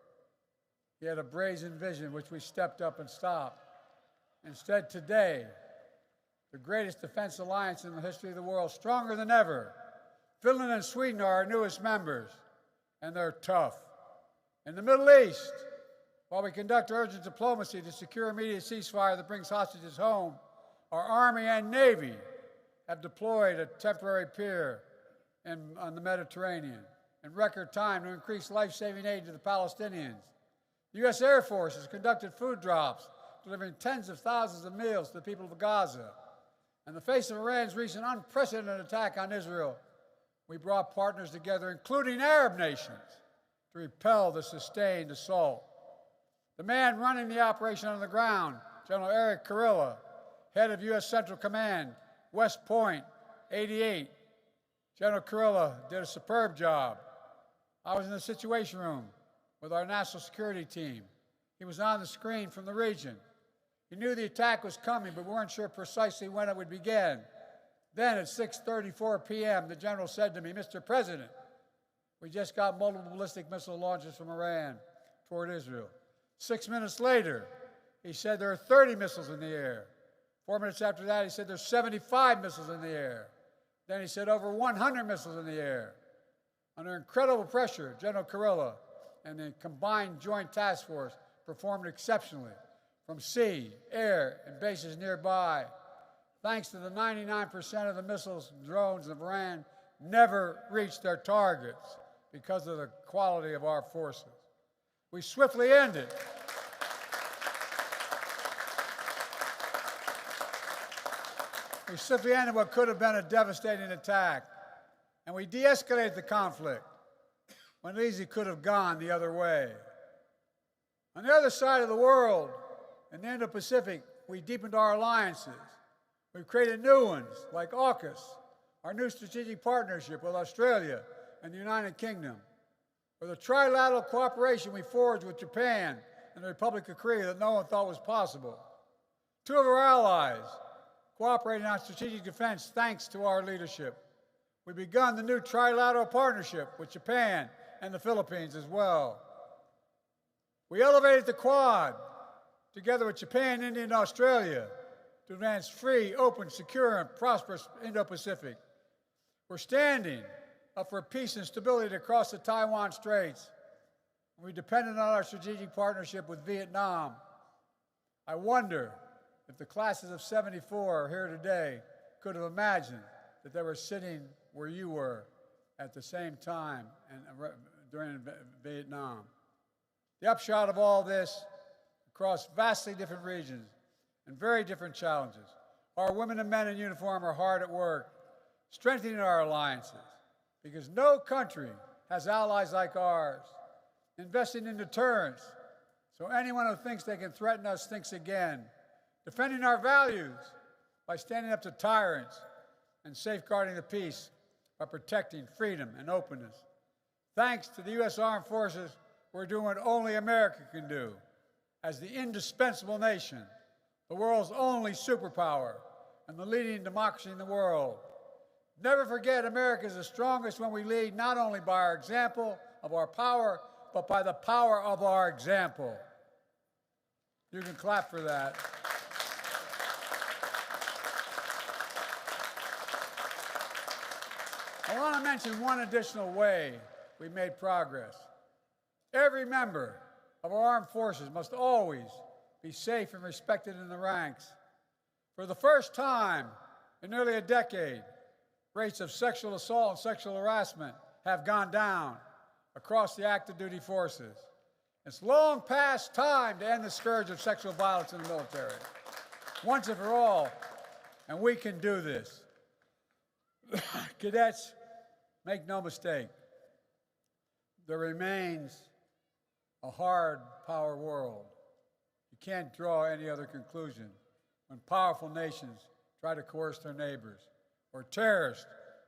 He had a brazen vision, which we stepped up and stopped. Instead, today, the greatest defense alliance in the history of the world, stronger than ever. Finland and Sweden are our newest members, and they're tough. In the Middle East, while we conduct urgent diplomacy to secure immediate ceasefire that brings hostages home, our Army and Navy have deployed a temporary pier on the Mediterranean in record time to increase life-saving aid to the Palestinians. The U.S. Air Force has conducted food drops, delivering tens of thousands of meals to the people of Gaza. In the face of Iran's recent unprecedented attack on Israel, we brought partners together, including Arab nations, to repel the sustained assault. The man running the operation on the ground, General Eric Kurilla, head of U.S. Central Command, West Point, 88. General Kurilla did a superb job. I was in the Situation Room with our national security team. He was on the screen from the region. He knew the attack was coming, but we weren't sure precisely when it would begin. Then at 6:34 p.m., the general said to me, "Mr. President, we just got multiple ballistic missile launches from Iran toward Israel." 6 minutes later, he said there are 30 missiles in the air. 4 minutes after that, he said there's 75 missiles in the air. Then he said over 100 missiles in the air. Under incredible pressure, General Kurilla and the combined joint task force performed exceptionally from sea, air, and bases nearby. Thanks to the 99% of the missiles and drones of Iran never reached their targets because of the quality of our forces. We swiftly ended what could have been a devastating attack, and we de-escalated the conflict when it easily could have gone the other way. On the other side of the world, in the Indo-Pacific, we deepened our alliances. We've created new ones, like AUKUS, our new strategic partnership with Australia and the United Kingdom, or the trilateral cooperation we forged with Japan and the Republic of Korea that no one thought was possible. Two of our allies cooperating on strategic defense thanks to our leadership. We've begun the new trilateral partnership with Japan and the Philippines as well. We elevated the Quad together with Japan, India, and Australia to advance free, open, secure, and prosperous Indo-Pacific. We're standing up for peace and stability across the Taiwan Straits. We depended on our strategic partnership with Vietnam. I wonder if the classes of '74 here today could have imagined that they were sitting where you were at the same time and during Vietnam. The upshot of all this, across vastly different regions and very different challenges, our women and men in uniform are hard at work, strengthening our alliances, because no country has allies like ours, investing in deterrence, so anyone who thinks they can threaten us thinks again, defending our values by standing up to tyrants and safeguarding the peace by protecting freedom and openness. Thanks to the U.S. Armed Forces, we're doing what only America can do. As the indispensable nation, the world's only superpower, and the leading democracy in the world. Never forget, America is the strongest when we lead not only by our example of our power, but by the power of our example. You can clap for that. I want to mention one additional way we made progress. Every member of our armed forces must always be safe and respected in the ranks. For the first time in nearly a decade, rates of sexual assault and sexual harassment have gone down across the active duty forces. It's long past time to end the scourge of sexual violence in the military, once and for all, and we can do this. Cadets, make no mistake, there remains a hard power world. You can't draw any other conclusion when powerful nations try to coerce their neighbors or terrorists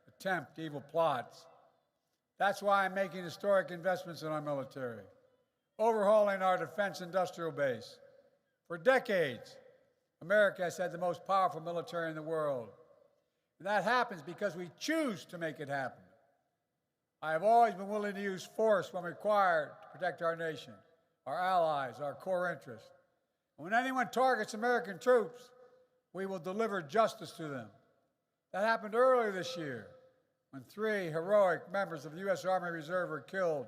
attempt evil plots. That's why I'm making historic investments in our military, overhauling our defense industrial base. For decades, America has had the most powerful military in the world. And that happens because we choose to make it happen. I have always been willing to use force when required to protect our nation, our allies, our core interests. And when anyone targets American troops, we will deliver justice to them. That happened earlier this year when 3 heroic members of the U.S. Army Reserve were killed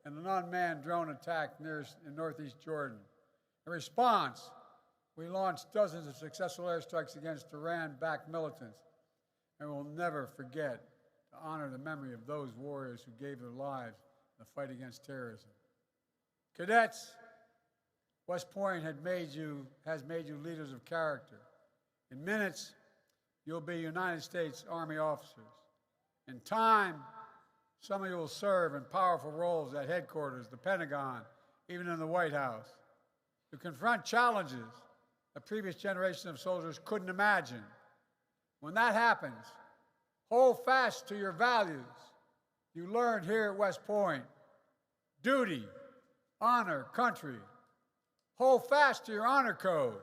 in an unmanned drone attack in northeast Jordan. In response, we launched dozens of successful airstrikes against Iran-backed militants, and we'll never forget to honor the memory of those warriors who gave their lives in the fight against terrorism. Cadets, West Point has made you leaders of character. In minutes, you'll be United States Army officers. In time, some of you will serve in powerful roles at headquarters, the Pentagon, even in the White House, to confront challenges a previous generation of soldiers couldn't imagine. When that happens, hold fast to your values you learned here at West Point: duty, honor, country. Hold fast to your honor code,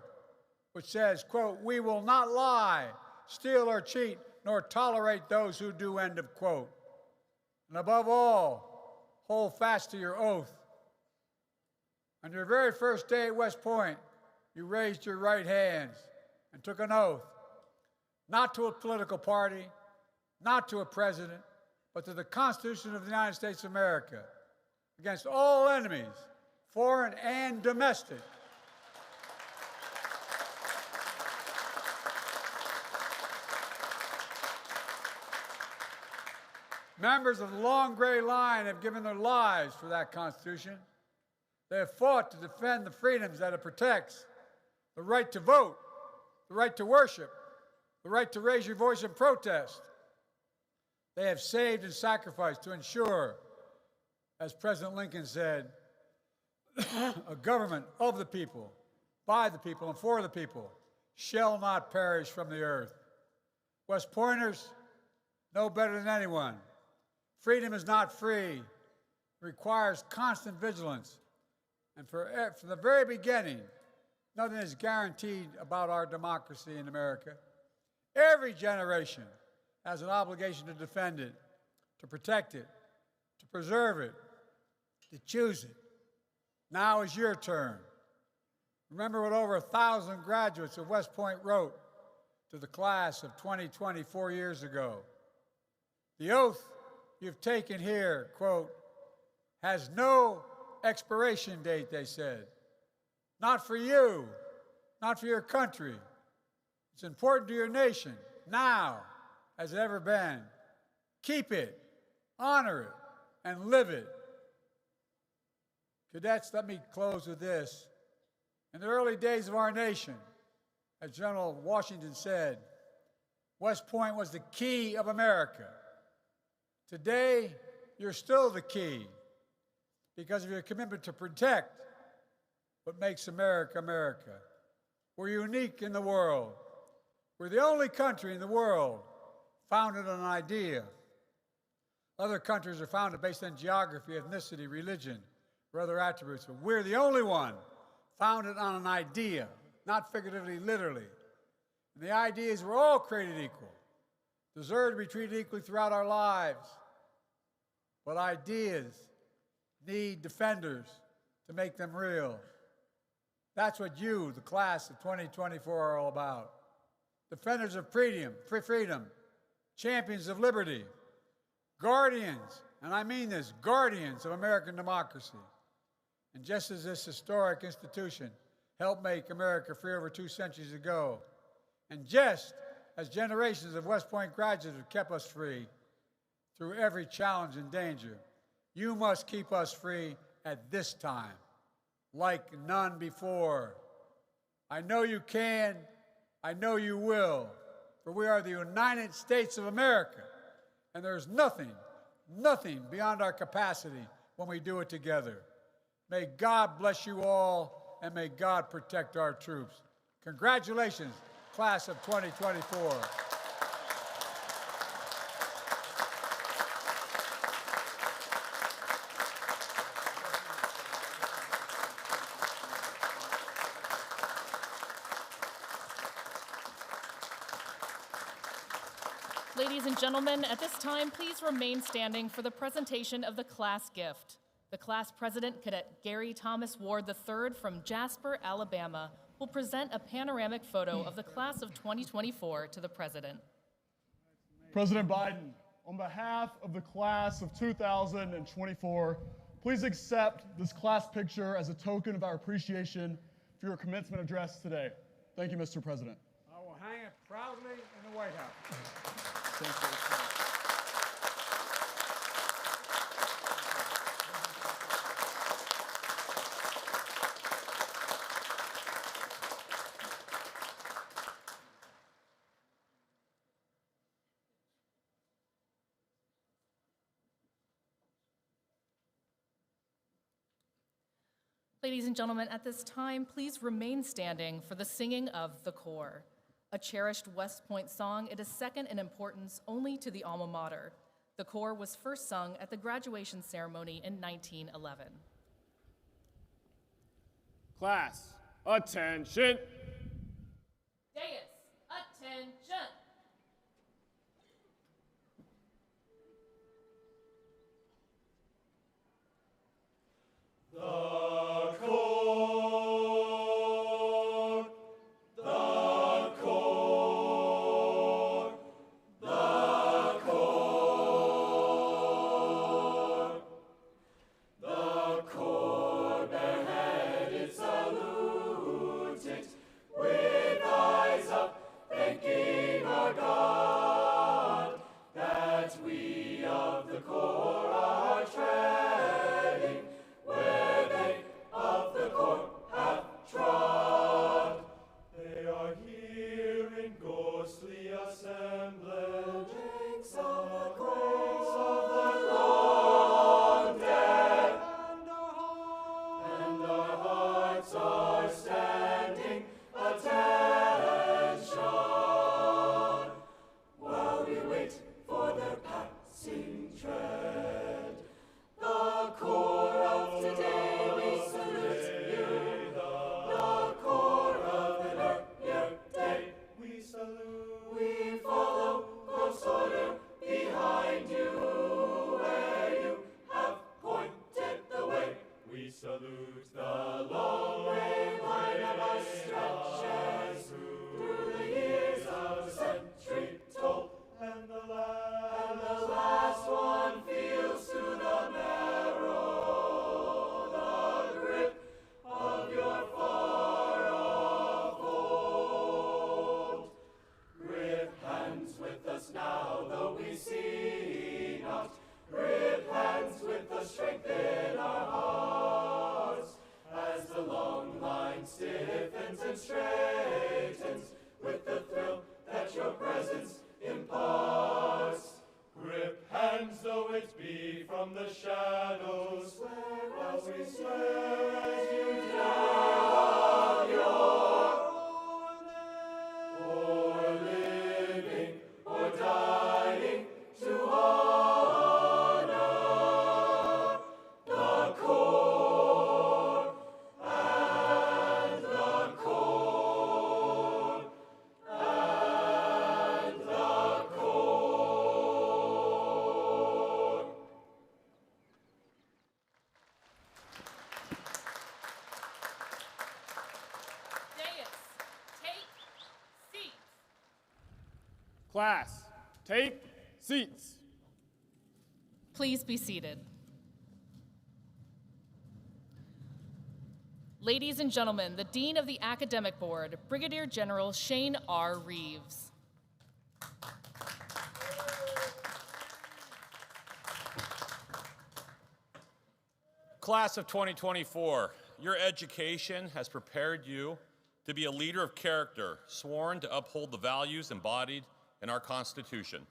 which says, quote, "We will not lie, steal, or cheat, nor tolerate those who do," end of quote. And above all, hold fast to your oath. On your very first day at West Point, you raised your right hands and took an oath, not to a political party, not to a president, but to the Constitution of the United States of America, against all enemies, foreign and domestic. Members of the long gray line have given their lives for that Constitution. They have fought to defend the freedoms that it protects: the right to vote, the right to worship, the right to raise your voice in protest. They have saved and sacrificed to ensure, as President Lincoln said, a government of the people, by the people, and for the people shall not perish from the earth. West Pointers know better than anyone. Freedom is not free. It requires constant vigilance. And from the very beginning, nothing is guaranteed about our democracy in America. Every generation has an obligation to defend it, to protect it, to preserve it, to choose it. Now is your turn. Remember what over 1,000 graduates of West Point wrote to the class of 2020 4 years ago. The oath you've taken here, quote, has no expiration date, they said. Not for you, not for your country. It's important to your nation, now as it ever been. Keep it, honor it, and live it. Cadets, let me close with this. In the early days of our nation, as General Washington said, West Point was the key of America. Today, you're still the key because of your commitment to protect what makes America, America. We're unique in the world. We're the only country in the world founded on an idea. Other countries are founded based on geography, ethnicity, religion, or other attributes, but we're the only one founded on an idea, not figuratively, literally. And the idea is we're all created equal, deserve to be treated equally throughout our lives. But ideas need defenders to make them real. That's what you, the class of 2024, are all about. Defenders of freedom, champions of liberty, guardians, and I mean this, guardians of American democracy. And just as this historic institution helped make America free over 2 centuries ago, and just as generations of West Point graduates have kept us free through every challenge and danger, you must keep us free at this time, like none before. I know you can, I know you will, for we are the United States of America, and there's nothing beyond our capacity when we do it together. May God bless you all, and may God protect our troops. Congratulations, class of 2024. Ladies and gentlemen, at this time, please remain standing for the presentation of the class gift. The class president, Cadet Gary Thomas Ward III from Jasper, Alabama, will present a panoramic photo of the class of 2024 to the president. President Biden, on behalf of the class of 2024, please accept this class picture as a token of our appreciation for your commencement address today. Thank you, Mr. President. I will hang it proudly in the White House. Ladies and gentlemen, at this time, please remain standing for the singing of the corps. A cherished West Point song, it is second in importance only to the alma mater. The corps was first sung at the graduation ceremony in 1911. Class, attention. Deus, attention. Class, take seats. Please be seated. Ladies and gentlemen, the Dean of the Academic Board, Brigadier General Shane R. Reeves. Class of 2024, your education has prepared you to be a leader of character, sworn to uphold the values embodied in our Constitution.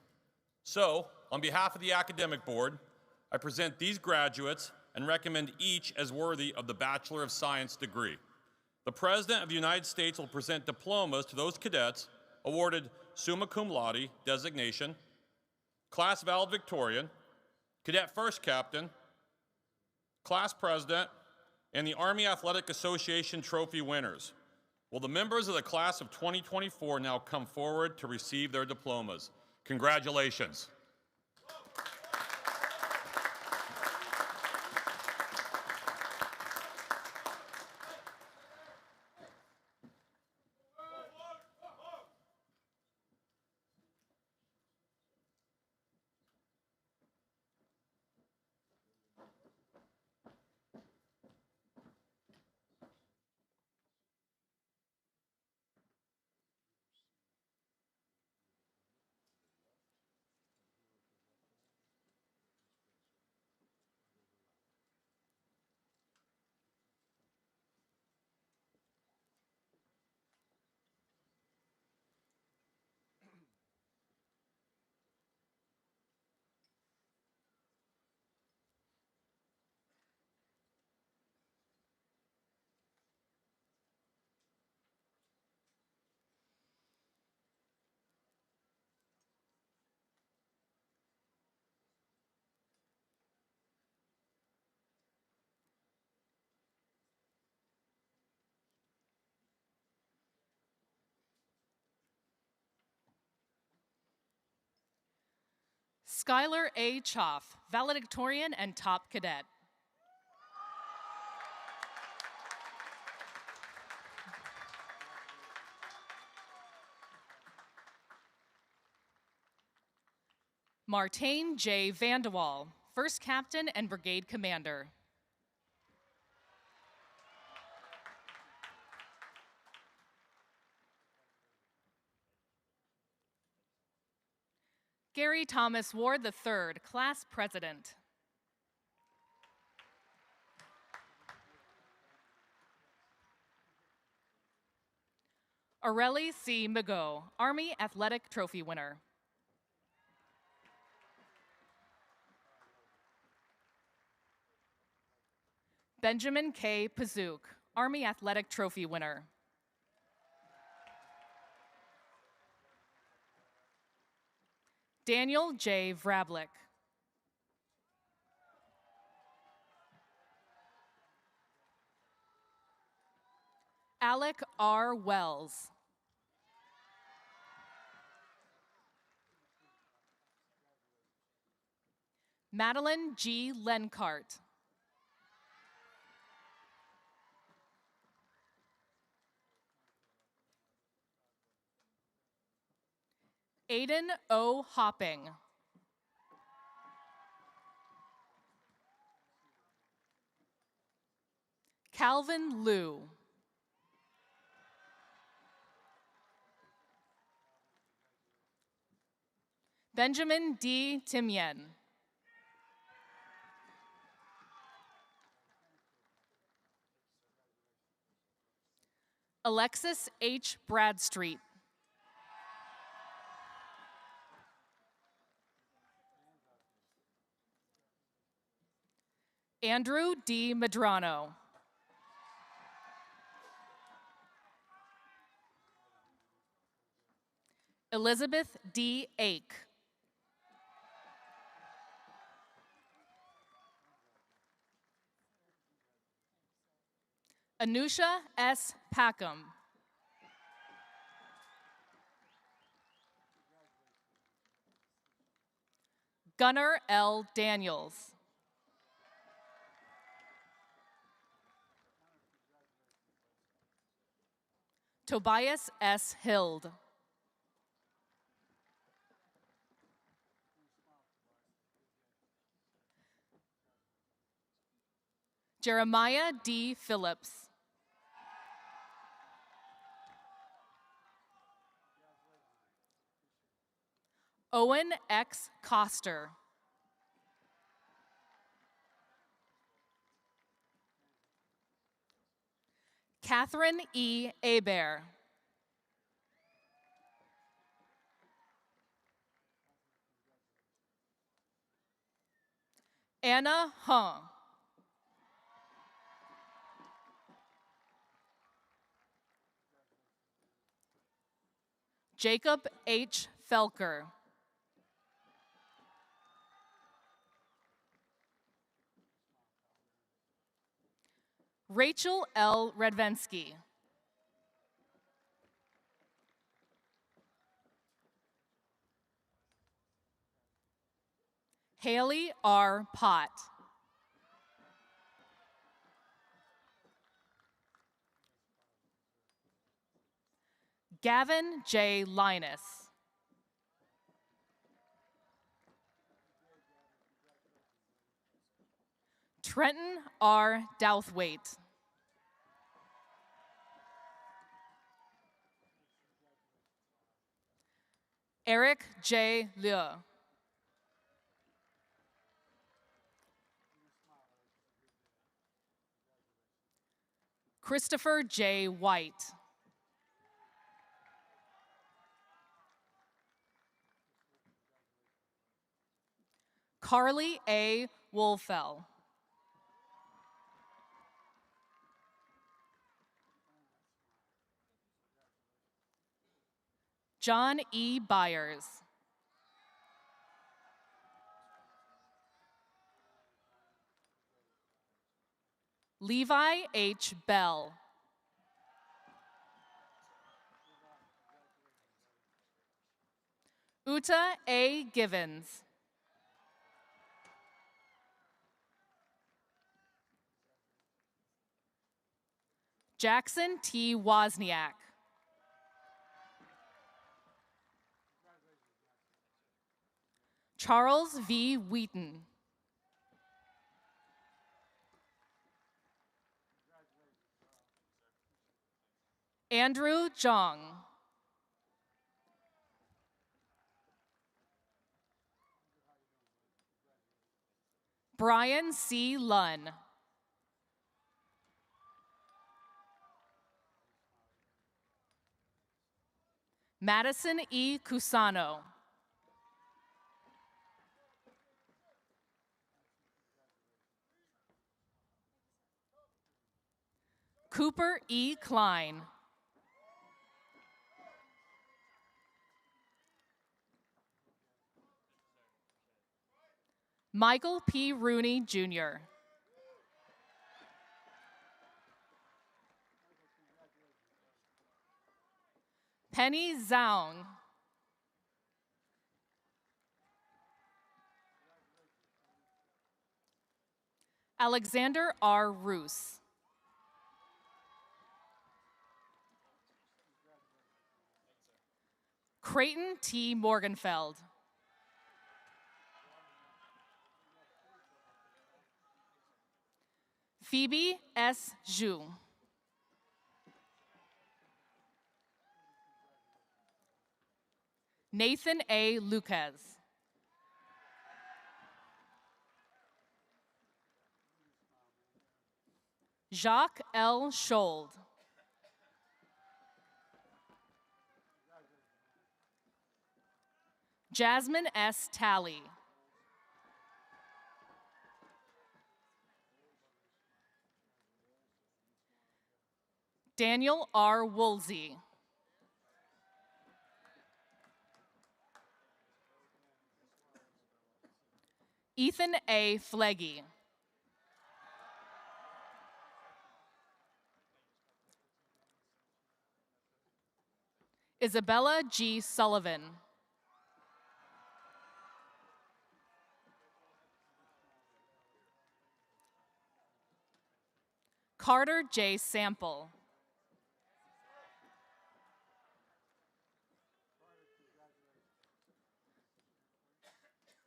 So, on behalf of the Academic Board, I present these graduates and recommend each as worthy of the Bachelor of Science degree. The President of the United States will present diplomas to those cadets awarded summa cum laude designation, class valedictorian, cadet first captain, class president, and the Army Athletic Association trophy winners. Will the members of the class of 2024 now come forward to receive their diplomas? Congratulations. Skylar A. Choff, valedictorian and top cadet. Martane J. Vandewall, first captain and brigade commander. Gary Thomas Ward III, class president. Aurelie C. Migaud, Army Athletic Trophy winner. Benjamin K. Pazook, Army Athletic Trophy winner. Daniel J. Vrablik. Alec R. Wells. Madeline G. Lencart. Aiden O. Hopping. Calvin Liu. Benjamin D. Timyen. Alexis H. Bradstreet. Andrew D. Medrano. Elizabeth D. Ake. Anusha S. Packham. Gunnar L. Daniels. Tobias S. Hild. Jeremiah D. Phillips. Owen X. Coster. Catherine E. Hebert. Anna Hung. Jacob H. Felker. Rachel L. Redvensky. Haley R. Pott. Gavin J. Linus. Trenton R. Douthwaite. Eric J. Liu. Christopher J. White. Carly A. Wolfell. John E. Byers. Levi H. Bell. Uta A. Givens. Jackson T. Wozniak. Charles V. Wheaton. Andrew Jong. Brian C. Lunn. Madison E. Cusano. Cooper E. Klein. Michael P. Rooney, Jr. Penny Zhang. Alexander R. Roos. Creighton T. Morgenfeld. Phoebe S. Zhu. Nathan A. Lucas. Jacques L. Schold. Jasmine S. Talley. Daniel R. Woolsey. Ethan A. Fleggy. Isabella G. Sullivan. Carter J. Sample.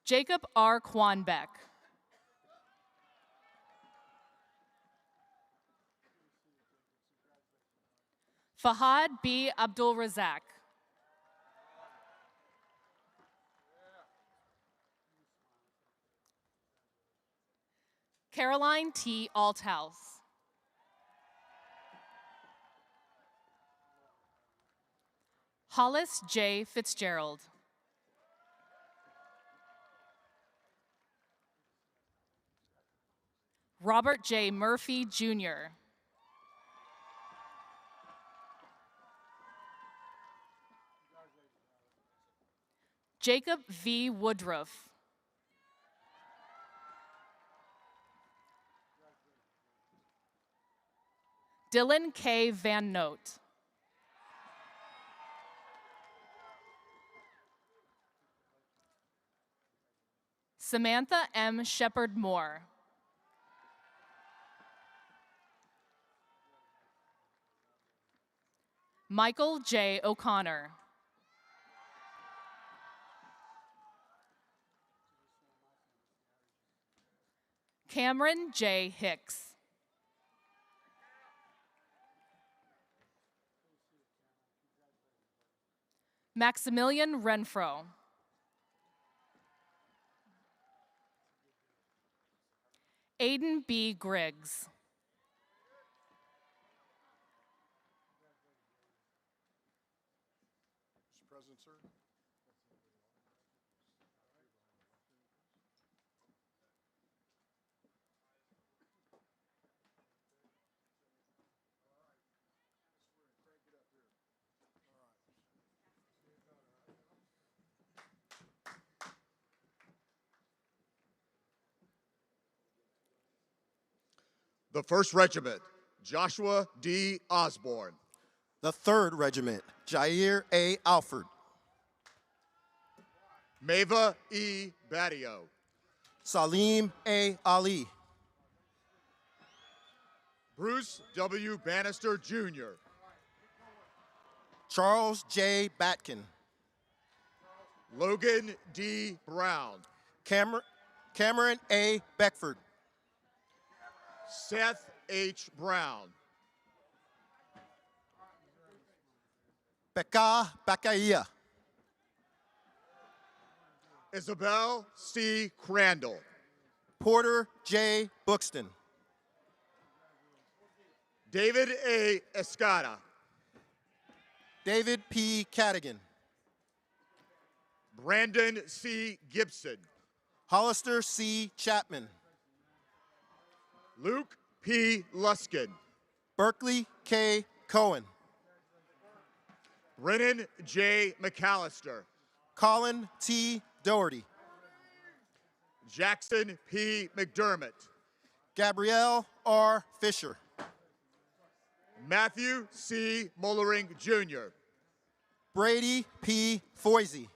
Jacob R. Quanbeck. Fahad B. Abdul Razak. Caroline T. Althouse. Hollis J. Fitzgerald. Robert J. Murphy, Jr. Jacob V. Woodruff. Dylan K. Van Note. Samantha M. Shepard Moore. Michael J. O'Connor. Cameron J. Hicks. Maximilian Renfro. Aiden B. Griggs. Mr. President, sir. The 1st Regiment, Joshua D. Osborne. The 3rd Regiment, Jair A. Alford. Mava E. Badio. Salim A. Ali. Bruce W. Bannister, Jr. Charles J. Batkin. Logan D. Brown. Cameron A. Beckford. Seth H. Brown. Becca Bakaia. Isabel C. Crandall. Porter J. Buxton. David A. Escada. David P. Cadigan. Brandon C. Gibson. Hollister C. Chapman. Luke P. Luskin. Berkeley K. Cohen. Brennan J. McAllister. Colin T. Doherty. Jackson P. McDermott. Gabrielle R. Fisher. Matthew C. Mullering, Jr. Brady P. Foisey.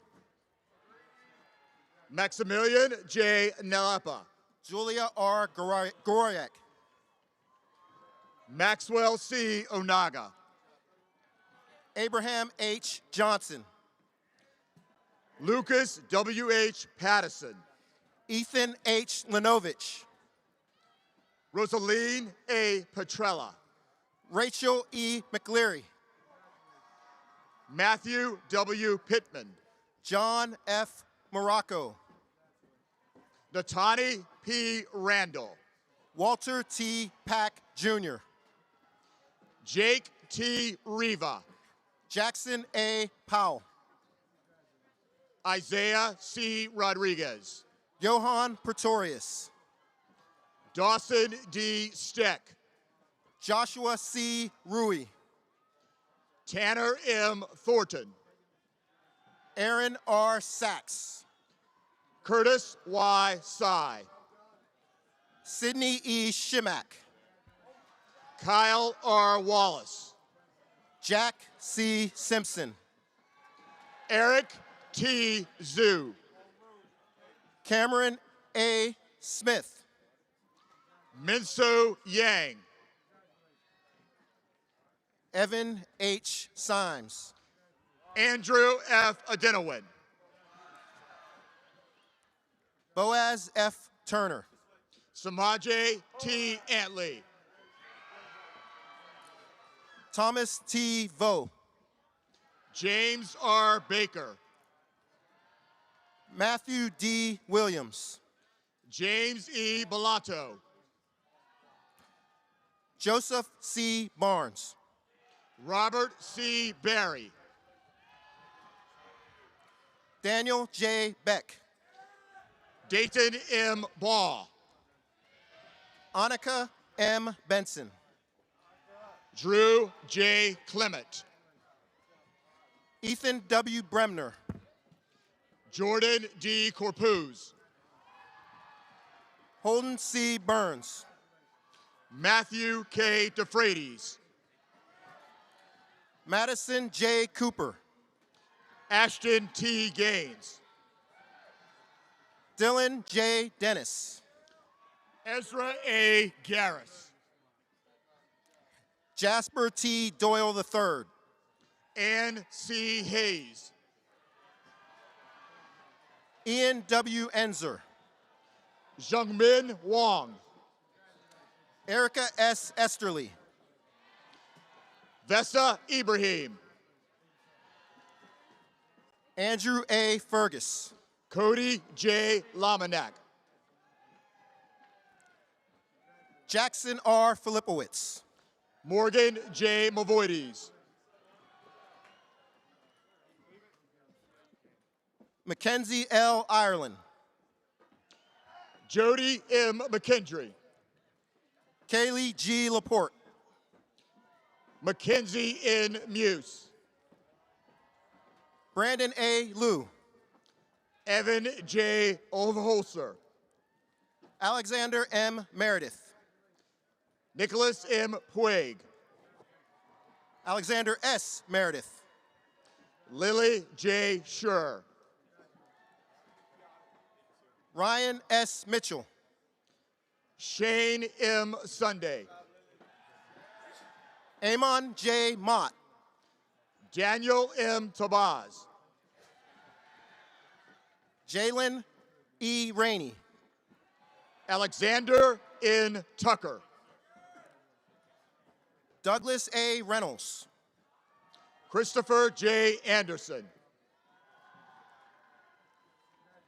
Maximilian J. Nalepa. Julia R. Goroyak. Maxwell C. Onaga. Abraham H. Johnson. Lucas W. H. Pattison. Ethan H. Linovich. Rosaline A. Petrella. Rachel E. McLeary. Matthew W. Pittman. John F. Morocco. Natani P. Randall. Walter T. Pack, Jr. Jake T. Riva. Jackson A. Powell. Isaiah C. Rodriguez. Johan Pretorius. Dawson D. Steck. Joshua C. Rui. Tanner M. Thornton. Aaron R. Sachs. Curtis Y. Sy. Sydney E. Shimak. Kyle R. Wallace. Jack C. Simpson. Eric T. Zhu. Cameron A. Smith. Minso Yang. Evan H. Symes. Andrew F. Adenowin. Boaz F. Turner. Samaje T. Antley. Thomas T. Vo. James R. Baker. Matthew D. Williams. James E. Bellato. Joseph C. Barnes. Robert C. Barry. Daniel J. Beck. Dayton M. Ball. Annika M. Benson. Drew J. Clement. Ethan W. Bremner. Jordan D. Corpuz. Holden C. Burns. Matthew K. DeFreitas. Madison J. Cooper. Ashton T. Gaines. Dylan J. Dennis. Ezra A. Garris. Jasper T. Doyle III. Ann C. Hayes. Ian W. Enzer. Jungmin Wong. Erica S. Esterly. Vesa Ibrahim. Andrew A. Fergus. Cody J. Lamanak. Jackson R. Filipowitz. Morgan J. Mavoides. Mackenzie L. Ireland. Jody M. McKendry. Kaylee G. Laporte. Mackenzie N. Muse. Brandon A. Liu. Evan J. Overholser. Alexander M. Meredith. Nicholas M. Puig. Alexander S. Meredith. Lily J. Schur. Ryan S. Mitchell. Shane M. Sunday. Amon J. Mott. Daniel M. Tabaz. Jalen E. Rainey. Alexander N. Tucker. Douglas A. Reynolds. Christopher J. Anderson.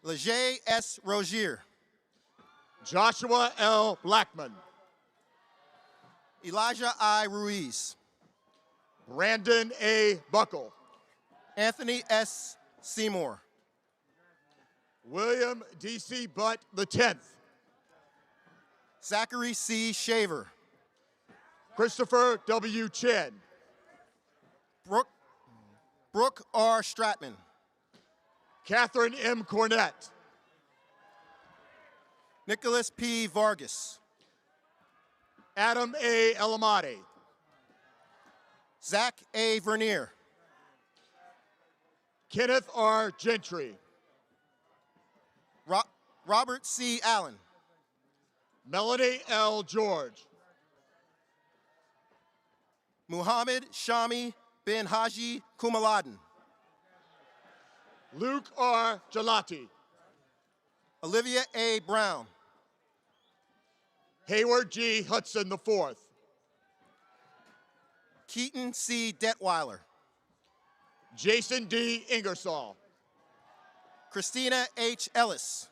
Leger S. Rogier. Joshua L. Blackman. Elijah I. Ruiz. Brandon A. Buckle. Anthony S. Seymour. William D.C. Butt X. Zachary C. Shaver. Christopher W. Chen. Brooke R. Stratman. Catherine M. Cornett. Nicholas P. Vargas. Adam A. Elamati. Zach A. Vernier. Kenneth R. Gentry. Robert C. Allen. Melanie L. George. Muhammad Shami bin Haji Kumaladin. Luke R. Gelati. Olivia A. Brown. Hayward G. Hudson IV. Keaton C. Detweiler. Jason D. Ingersoll. Christina H. Ellis.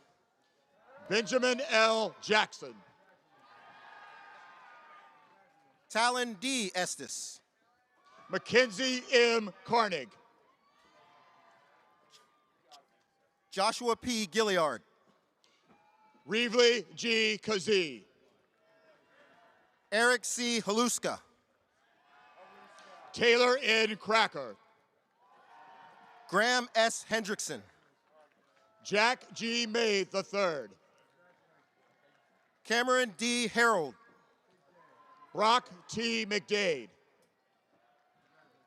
Benjamin L. Jackson. Talon D. Estes. Mackenzie M. Carnig. Joshua P. Gilliard. Reevely G. Kazee. Eric C. Haluska. Taylor N. Cracker. Graham S. Hendrickson. Jack G. May III. Cameron D. Harold. Brock T. McDade.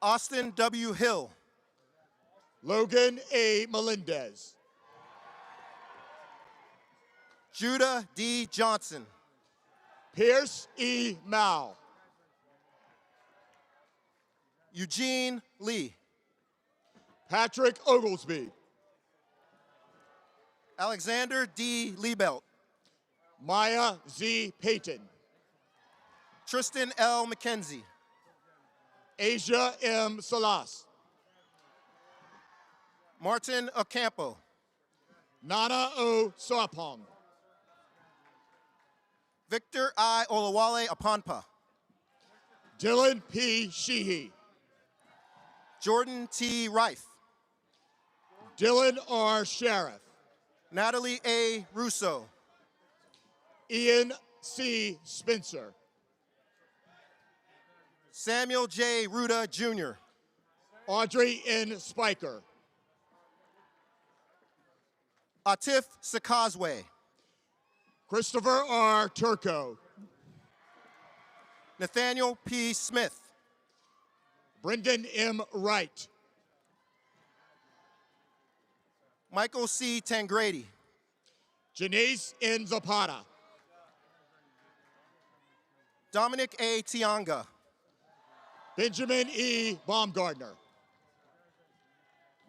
Austin W. Hill. Logan A. Melendez. Judah D. Johnson. Pierce E. Mao. Eugene Lee. Patrick Oglesby. Alexander D. Liebelt. Maya Z. Payton. Tristan L. McKenzie. Asia M. Salas. Martin Ocampo. Nana O. Sarpong. Victor I. Olawale Aponpa. Dylan P. Sheehy. Jordan T. Rife. Dylan R. Sheriff. Natalie A. Russo. Ian C. Spencer. Samuel J. Ruda Jr. Audrey N. Spiker. Atif Sakazwe. Christopher R. Turco. Nathaniel P. Smith. Brendan M. Wright. Michael C. Tangrady. Janice N. Zapata. Dominic A. Tianga. Benjamin E. Baumgardner.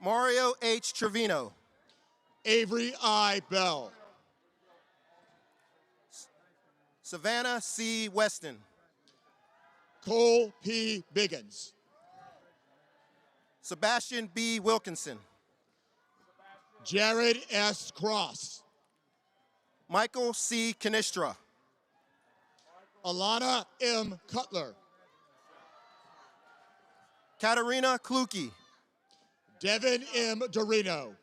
Mario H. Trevino. Avery I. Bell. Savannah C. Weston. Cole P. Biggins. Sebastian B. Wilkinson. Jared S. Cross. Michael C. Canistra. Alana M. Cutler. Katarina Kluki. Devin M. Dorino.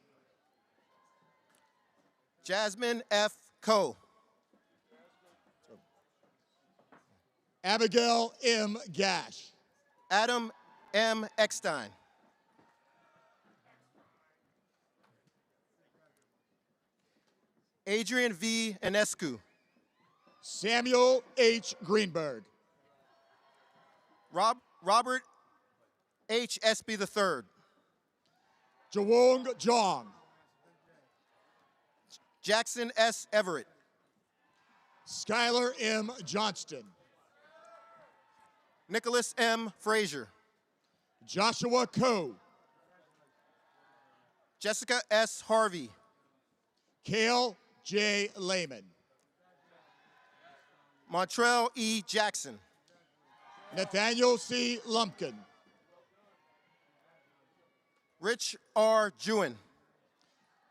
Jasmine F. Coe. Abigail M. Gash. Adam M. Eckstein. Adrian V. Enescu. Samuel H. Greenberg. Robert H. Espy III. Jawong Jong. Jackson S. Everett. Skylar M. Johnston. Nicholas M. Frazier. Joshua Coe. Jessica S. Harvey. Cale J. Lehman. Montrell E. Jackson. Nathaniel C. Lumpkin. Rich R. Jewin.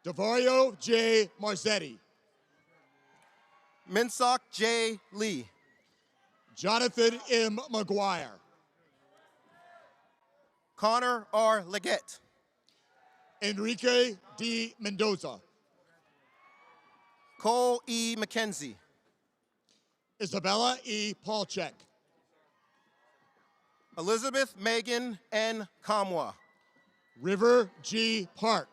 Devario J. Marzetti. Minsock J. Lee. Jonathan M. McGuire. Connor R. Leggett. Enrique D. Mendoza. Cole E. McKenzie. Isabella E. Paulchek. Elizabeth Megan N. Kamwa. River G. Park.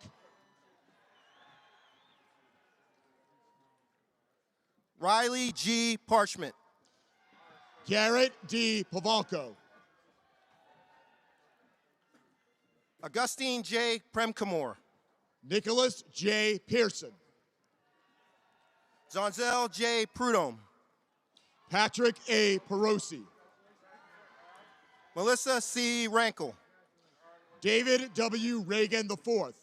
Riley G. Parchment. Garrett D. Pavalko. Augustine J. Premkamore. Nicholas J. Pearson. Zonzel J. Prudhomme. Patrick A. Perosi. Melissa C. Rankle. David W. Reagan IV.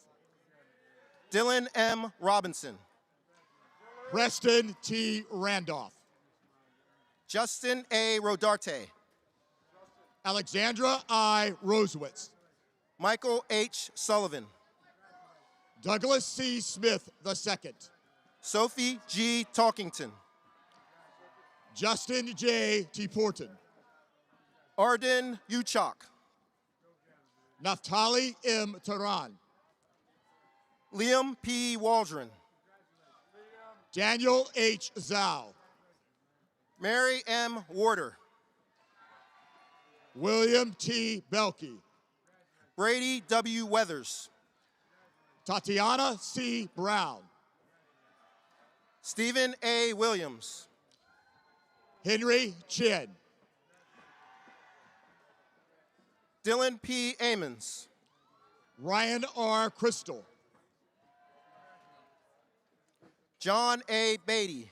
Dylan M. Robinson. Preston T. Randolph. Justin A. Rodarte. Alexandra I. Rosewitz. Michael H. Sullivan. Douglas C. Smith II. Sophie G. Talkington. Justin J. T. Porton. Arden Uchok. Naftali M. Tehran. Liam P. Waldron. Daniel H. Zhao. Mary M. Warder. William T. Belkey. Brady W. Weathers. Tatiana C. Brown. Stephen A. Williams. Henry Chin. Dylan P. Amons. Ryan R. Crystal. John A. Beatty.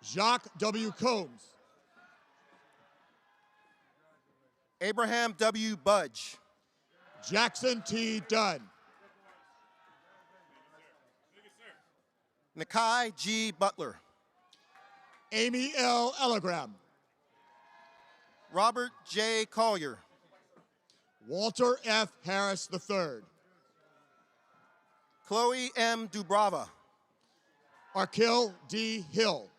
Jacques W. Combs. Abraham W. Budge. Jackson T. Dunn. Nakai G. Butler. Amy L. Ellegram. Robert J. Collier. Walter F. Harris III. Chloe M. Dubrava. Arkil D. Hill.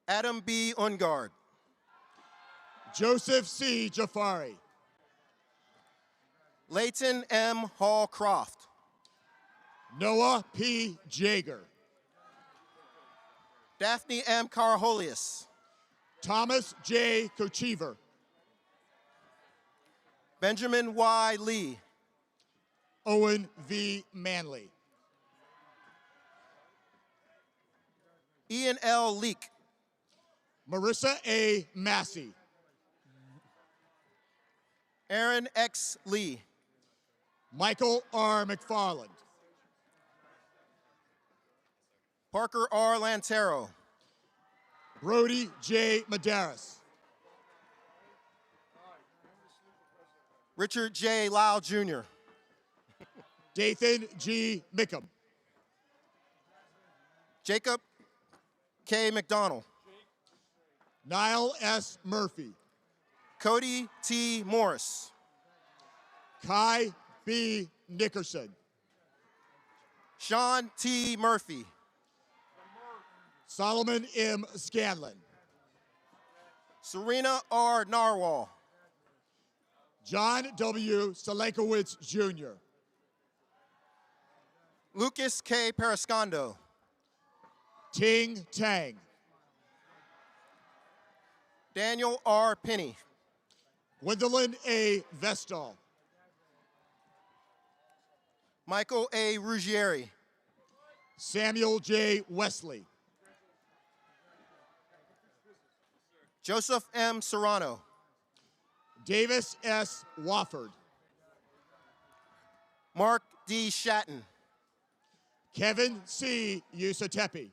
Adam B. Ungard. Joseph C. Jafari. Leighton M. Hall Croft. Noah P. Jager. Daphne M. Caraholius. Thomas J. Kochever. Benjamin Y. Lee. Owen V. Manley. Ian L. Leak. Marissa A. Massey. Aaron X. Lee. Michael R. McFarland. Parker R. Lantero. Brody J. Madaris. Richard J. Lau Jr. Dathan G. Mickham. Jacob K. McDonald. Niall S. Murphy. Cody T. Morris. Kai B. Nickerson. Sean T. Murphy. Solomon M. Scanlon. Serena R. Narwhal. John W. Stalenkowitz Jr. Lucas K. Periscondo. Ting Tang. Daniel R. Penny. Gwendolyn A. Vestal. Michael A. Ruggieri. Samuel J. Wesley. Joseph M. Serrano. Davis S. Wofford. Mark D. Shatton. Kevin C. Usatepe.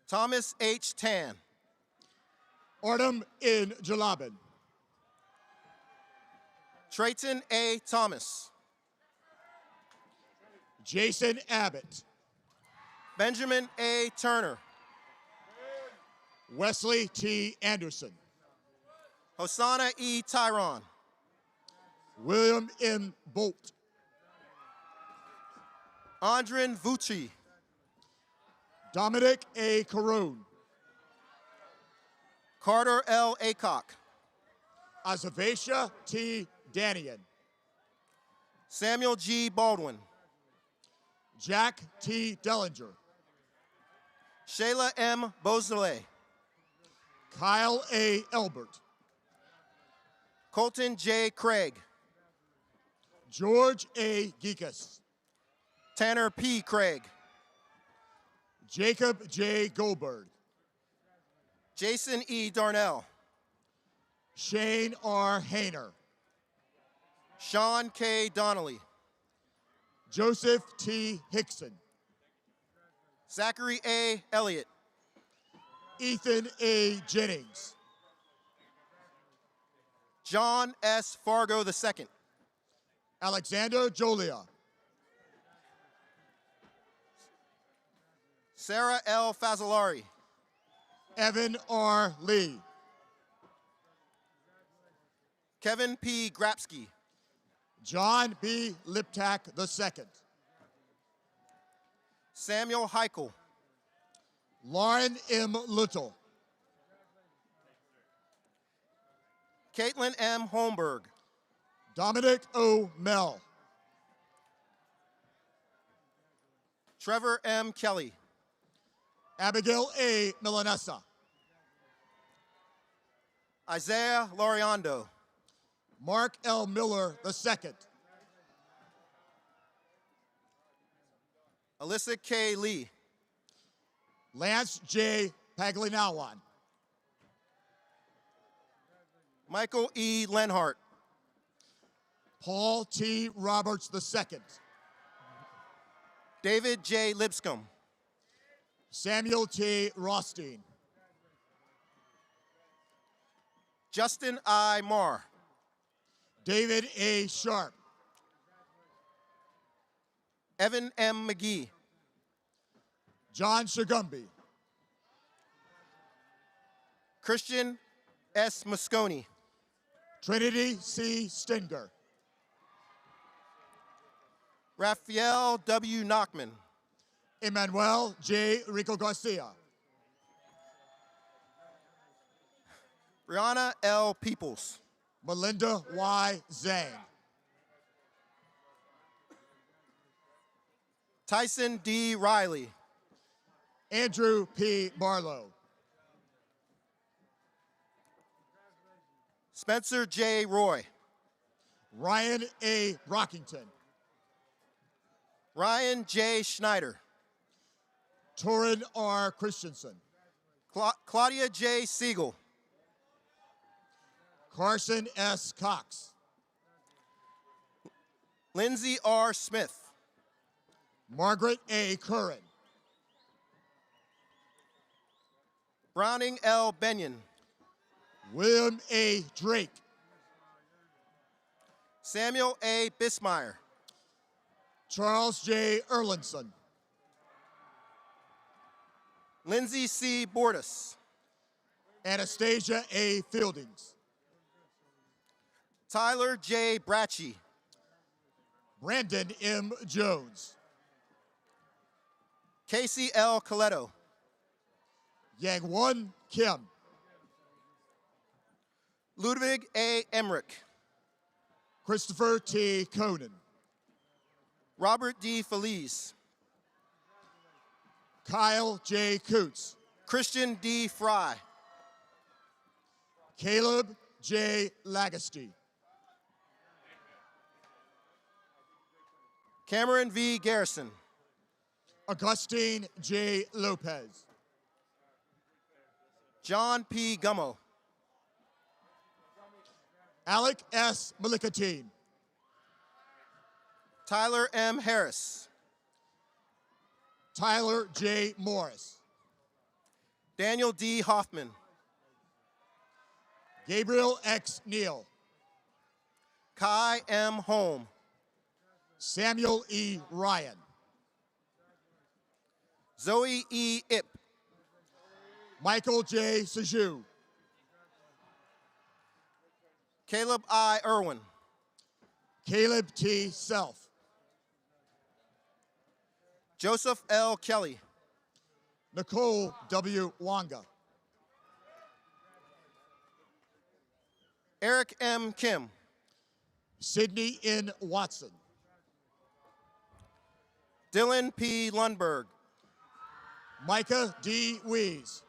Thomas H. Tan. Artem N. Jalabin. Trayton A. Thomas. Jason Abbott. Benjamin A. Turner. Wesley T. Anderson. Hosanna E. Tyron. William M. Bolt. Andrin Vucci. Dominic A. Caroon. Carter L. Acock. Azavesha T. Danian. Samuel G. Baldwin. Jack T. Dellinger. Shayla M. Beausoleil. Kyle A. Elbert. Colton J. Craig. George A. Geekus. Tanner P. Craig. Jacob J. Goldberg. Jason E. Darnell. Shane R. Hayner. Sean K. Donnelly. Joseph T. Hickson. Zachary A. Elliott. Ethan A. Jennings. John S. Fargo II. Alexander Jolia. Sarah L. Fazzolari. Evan R. Lee. Kevin P. Grapsky. John B. Liptak II. Samuel Heichel. Lauren M. Little. Caitlin M. Holmberg. Dominic O. Mell. Trevor M. Kelly. Abigail A. Milanesa. Isaiah Loriando. Mark L. Miller II. Alyssa K. Lee. Lance J. Paglinawan. Michael E. Lenhart. Paul T. Roberts II. David J. Lipscomb. Samuel T. Rothstein. Justin I. Marr. David A. Sharp. Evan M. McGee. John Shagumby. Christian S. Moscone. Trinity C. Stenger. Raphael W. Knockman. Emmanuel J. Rico Garcia. Brianna L. Peoples. Melinda Y. Zhang. Tyson D. Riley. Andrew P. Barlow. Spencer J. Roy. Ryan A. Brockington. Ryan J. Schneider. Torin R. Christensen. Claudia J. Siegel. Carson S. Cox. Lindsay R. Smith. Margaret A. Curran. Browning L. Benyon. William A. Drake. Samuel A. Bismeyer. Charles J. Erlinson. Lindsay C. Bordas. Anastasia A. Fieldings. Tyler J. Bracci. Brandon M. Jones. Casey L. Coletto. Yang-Won Kim. Ludwig A. Emmerich. Christopher T. Conan. Robert D. Feliz. Kyle J. Coots. Christian D. Fry. Caleb J. Lagasty. Cameron V. Garrison. Augustine J. Lopez. John P. Gummo. Alec S. Malikatine. Tyler M. Harris. Tyler J. Morris. Daniel D. Hoffman. Gabriel X. Neal. Kai M. Holm. Samuel E. Ryan. Zoe E. Ip. Michael J. Saju. Caleb I. Irwin. Caleb T. Self. Joseph L. Kelly. Nicole W. Wanga. Eric M. Kim. Sydney N. Watson. Dylan P. Lundberg. Micah D. Wees.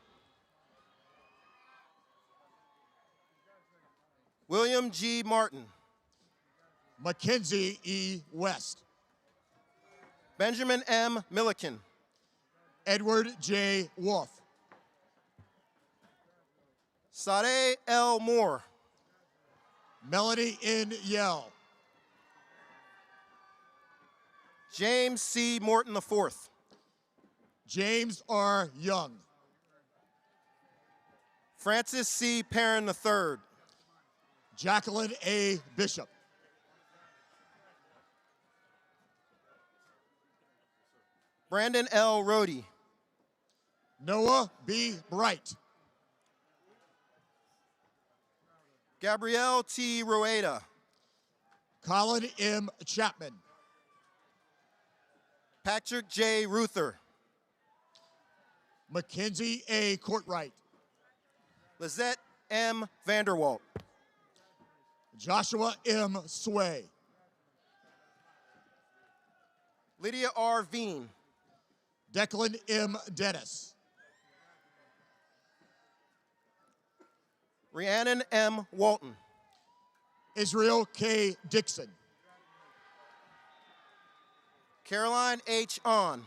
William G. Martin. Mackenzie E. West. Benjamin M. Milliken. Edward J. Wolf. Sade L. Moore. Melanie N. Yell. James C. Morton IV. James R. Young. Francis C. Perrin III. Jacqueline A. Bishop. Brandon L. Rohde. Noah B. Bright. Gabrielle T. Rueda. Colin M. Chapman. Patrick J. Ruther. Mackenzie A. Courtwright. Lizette M. Vanderwalt. Joshua M. Sway. Lydia R. Veen. Declan M. Dennis. Rhiannon M. Walton. Israel K. Dixon. Caroline H. On.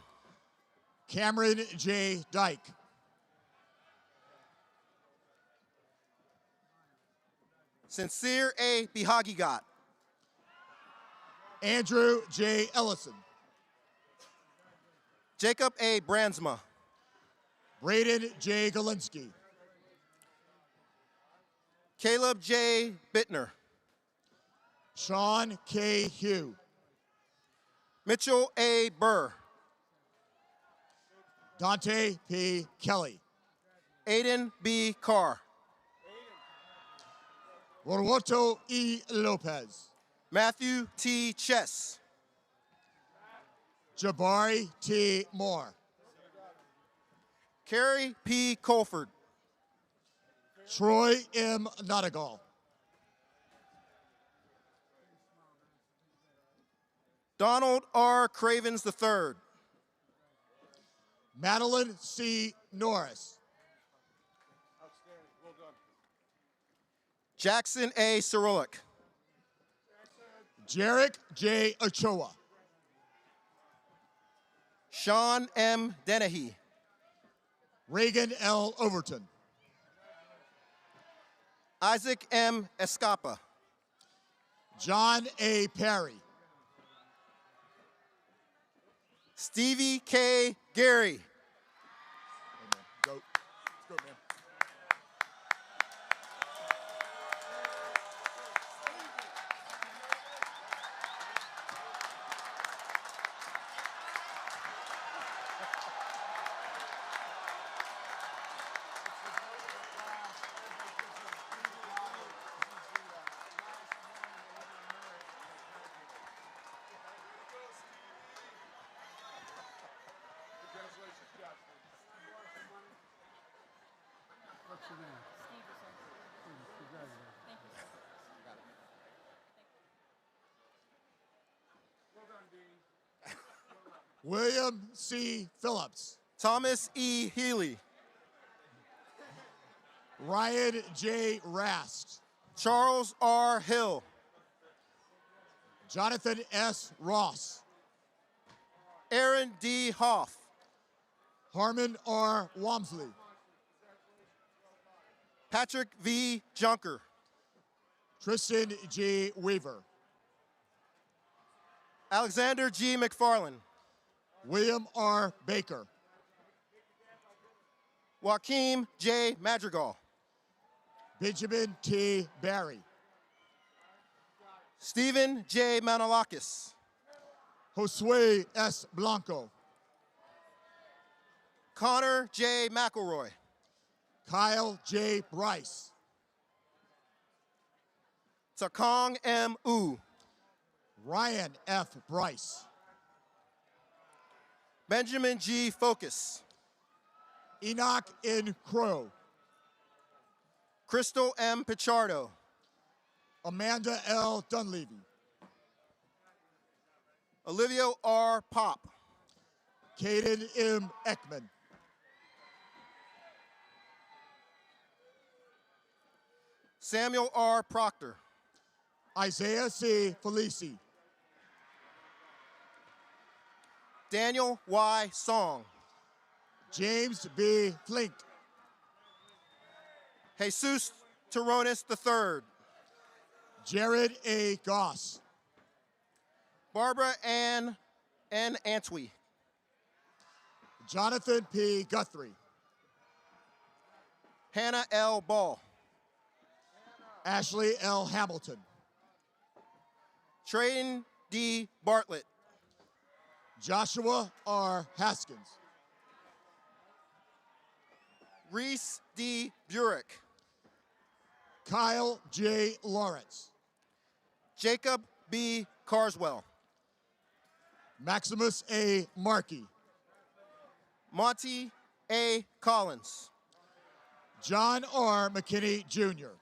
Cameron J. Dyke. Sincere A. Bihagigat. Andrew J. Ellison. Jacob A. Brandsma. Braden J. Galinsky. Caleb J. Bittner. Sean K. Hugh. Mitchell A. Burr. Dante P. Kelly. Aiden B. Carr. Roberto E. Lopez. Matthew T. Chess. Jabari T. Moore. Carrie P. Colford. Troy M. Nottigal. Donald R. Cravens III. Madeline C. Norris. Jackson A. Cyrillic. Jarek J. Ochoa. Sean M. Dennehy. Reagan L. Overton. Isaac M. Escapa. John A. Perry. Stevie K. Gary. Go. Let's go, man. What's your name? William C. Phillips. Thomas E. Healy. Ryan J. Rast. Charles R. Hill. Jonathan S. Ross. Aaron D. Hoff. Harmon R. Wamsley. Patrick V. Junker. Tristan G. Weaver. Alexander G. McFarland. William R. Baker. Joaquim J. Madrigal. Benjamin T. Barry. Stephen J. Manolakis. Josue S. Blanco. Connor J. McElroy. Kyle J. Bryce. Takong M. U. Ryan F. Bryce. Benjamin G. Focus. Enoch N. Crow. Crystal M. Pichardo. Amanda L. Dunleavy. Olivia R. Pop. Caden M. Ekman. Samuel R. Proctor. Isaiah C. Felici. Daniel Y. Song. James B. Flink. Jesus Toronis III. Jared A. Goss. Barbara Ann N. Antwi. Jonathan P. Guthrie. Hannah L. Ball. Ashley L. Hamilton. Trayden D. Bartlett. Joshua R. Haskins. Reese D. Burek. Kyle J. Lawrence. Jacob B. Carswell. Maximus A. Markey. Monty A. Collins. John R. McKinney Jr.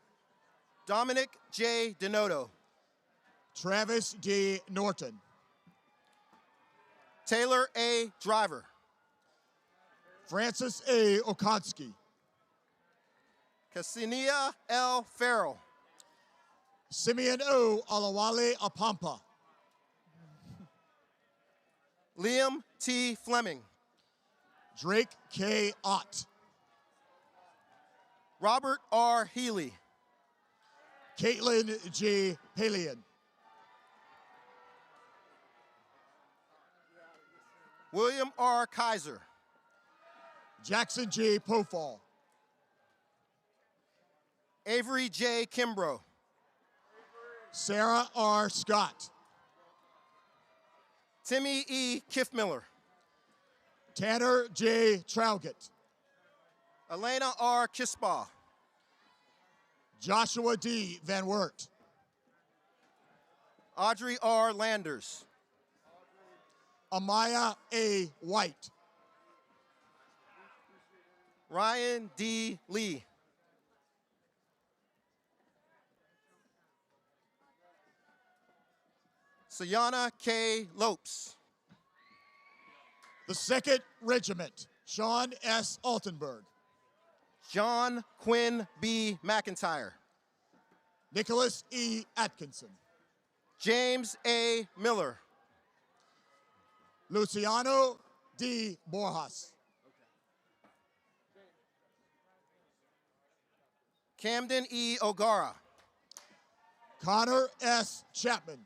Dominic J. Denoto. Travis D. Norton. Taylor A. Driver. Francis A. Okonski. Cassinia L. Farrell. Simeon O. Alawale Apampa. Liam T. Fleming. Drake K. Ott. Robert R. Healy. Caitlin G. Palian. William R. Kaiser. Jackson G. Pofall. Avery J. Kimbrough. Sarah R. Scott. Timmy E. Kiffmiller. Tanner J. Traugott. Elena R. Kispaw. Joshua D. Van Wert. Audrey R. Landers. Amaya A. White. Ryan D. Lee. Sayana K. Lopes. The 2nd Regiment, Sean S. Altenberg. John Quinn B. McIntyre. Nicholas E. Atkinson. James A. Miller. Luciano D. Borjas. Camden E. O'Gara. Connor S. Chapman.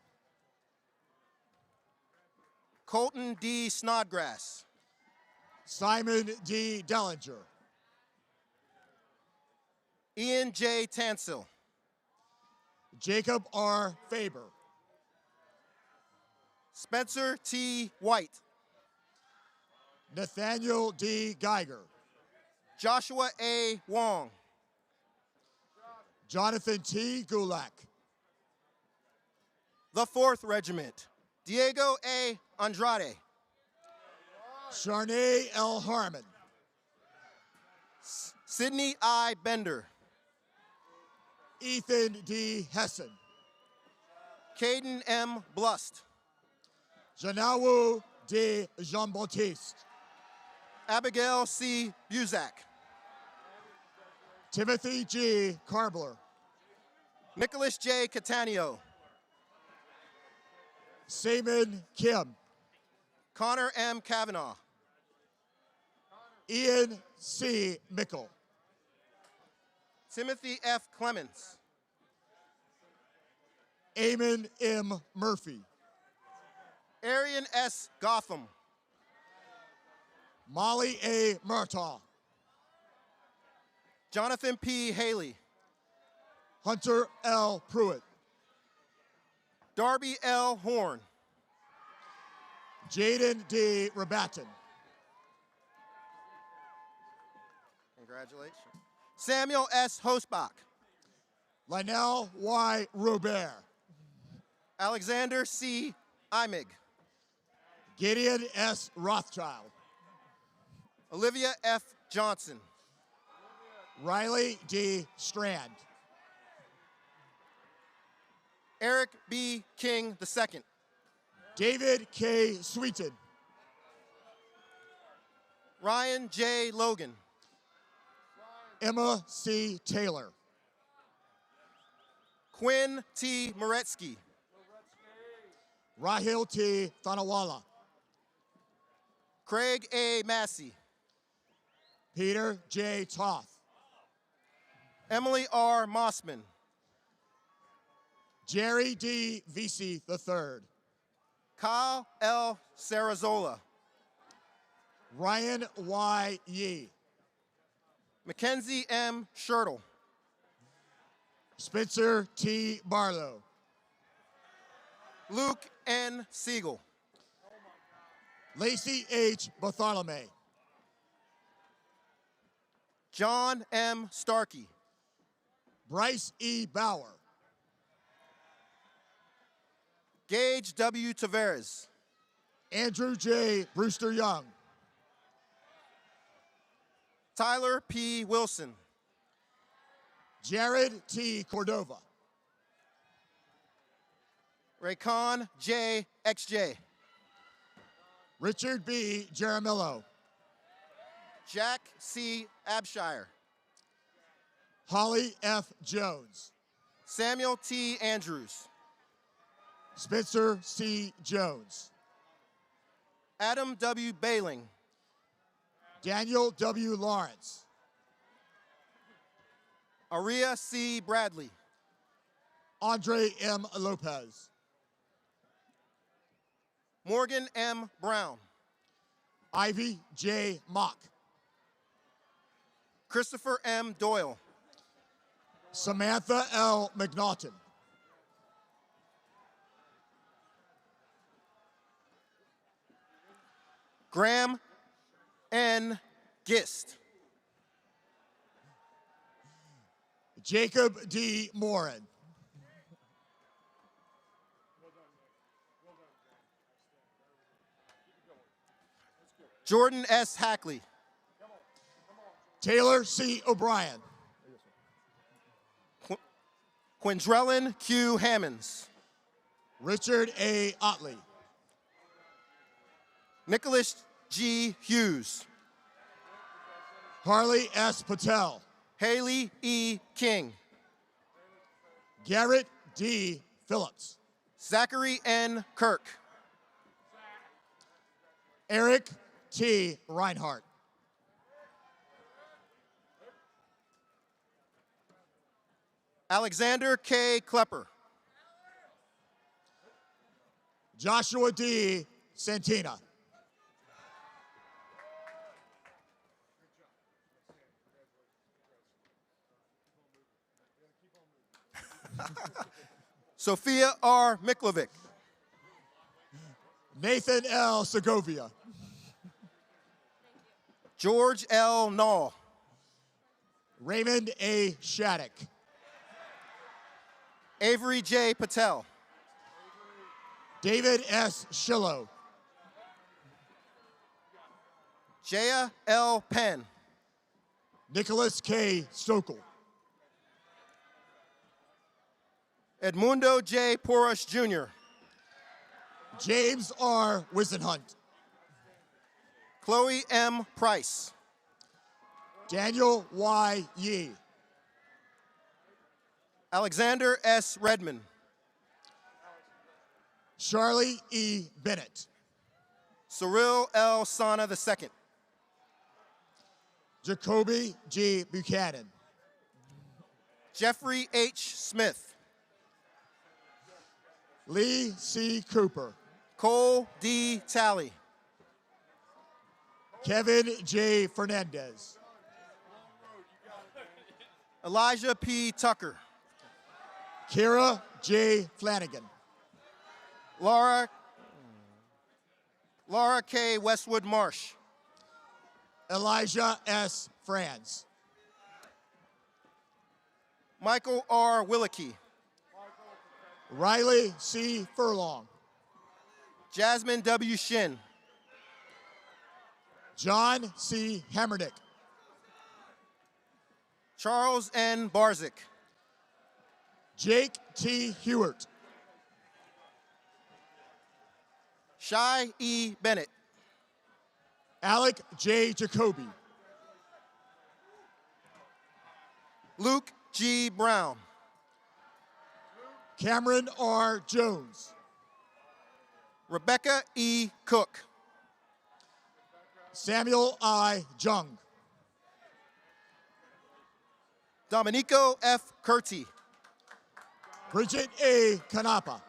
Colton D. Snodgrass. Simon D. Dellinger. Ian J. Tansil. Jacob R. Faber. Spencer T. White. Nathaniel D. Geiger. Joshua A. Wong. Jonathan T. Gulak. The 4th Regiment. Diego A. Andrade. Sharnay L. Harmon. Sidney I. Bender. Ethan D. Hessen. Caden M. Blust. Janawu D. Jean-Baptiste. Abigail C. Buzak. Timothy G. Carbler. Nicholas J. Catania. Seaman Kim. Connor M. Kavanaugh. Ian C. Mickle. Timothy F. Clemens. Eamon M. Murphy. Arian S. Gotham. Molly A. Murtaugh. Jonathan P. Haley. Hunter L. Pruitt. Darby L. Horn. Jaden D. Rabatin. Congratulations. Samuel S. Hosbach. Lionel Y. Robert. Alexander C. Imig. Gideon S. Rothschild. Olivia F. Johnson. Riley D. Strand. Eric B. King II. David K. Sweeten. Ryan J. Logan. Emma C. Taylor. Quinn T. Moretsky. Rahil T. Thanawala. Craig A. Massey. Peter J. Toth. Emily R. Mossman. Jerry D. Vesey III. Kyle L. Sarazola. Ryan Y. Yee. Mackenzie M. Schertle. Spencer T. Barlow. Luke N. Siegel. Lacey H. Bartholomew. John M. Starkey. Bryce E. Bauer. Gage W. Tavares. Andrew J. Brewster Young. Tyler P. Wilson. Jared T. Cordova. Raycon J. XJ. Richard B. Jaramillo. Jack C. Abshire. Holly F. Jones. Samuel T. Andrews. Spencer C. Jones. Adam W. Bailing. Daniel W. Lawrence. Aria C. Bradley. Andre M. Lopez. Morgan M. Brown. Ivy J. Mock. Christopher M. Doyle. Samantha L. McNaughton. Graham N. Gist. Jacob D. Morin. Jordan S. Hackley. Taylor C. O'Brien. Quindrellin Q. Hammonds. Richard A. Otley. Nicholas G. Hughes. Harley S. Patel. Haley E. King. Garrett D. Phillips. Zachary N. Kirk. Eric T. Reinhardt. Alexander K. Klepper. Joshua D. Santina. Sophia R. Miklovic. Nathan L. Segovia. George L. Nall. Raymond A. Shattuck. Avery J. Patel. David S. Shillow. Jaya L. Penn. Nicholas K. Stokel. Edmundo J. Porush Jr. James R. Wisenhunt. Chloe M. Price. Daniel Y. Yee. Alexander S. Redmond. Charlie E. Bennett. Cyril L. Sana II. Jacoby G. Buchanan. Jeffrey H. Smith. Lee C. Cooper. Cole D. Talley. Kevin J. Fernandez. Elijah P. Tucker. Kira J. Flanagan. Laura K. Westwood Marsh. Elijah S. Franz. Michael R. Willicke. Riley C. Furlong. Jasmine W. Shin. John C. Hammernick. Charles N. Barzik. Jake T. Hewart. Shai E. Bennett. Alec J. Jacoby. Luke G. Brown. Cameron R. Jones. Rebecca E. Cook. Samuel I. Jung. Domenico F. Curti. Bridget A. Canapa.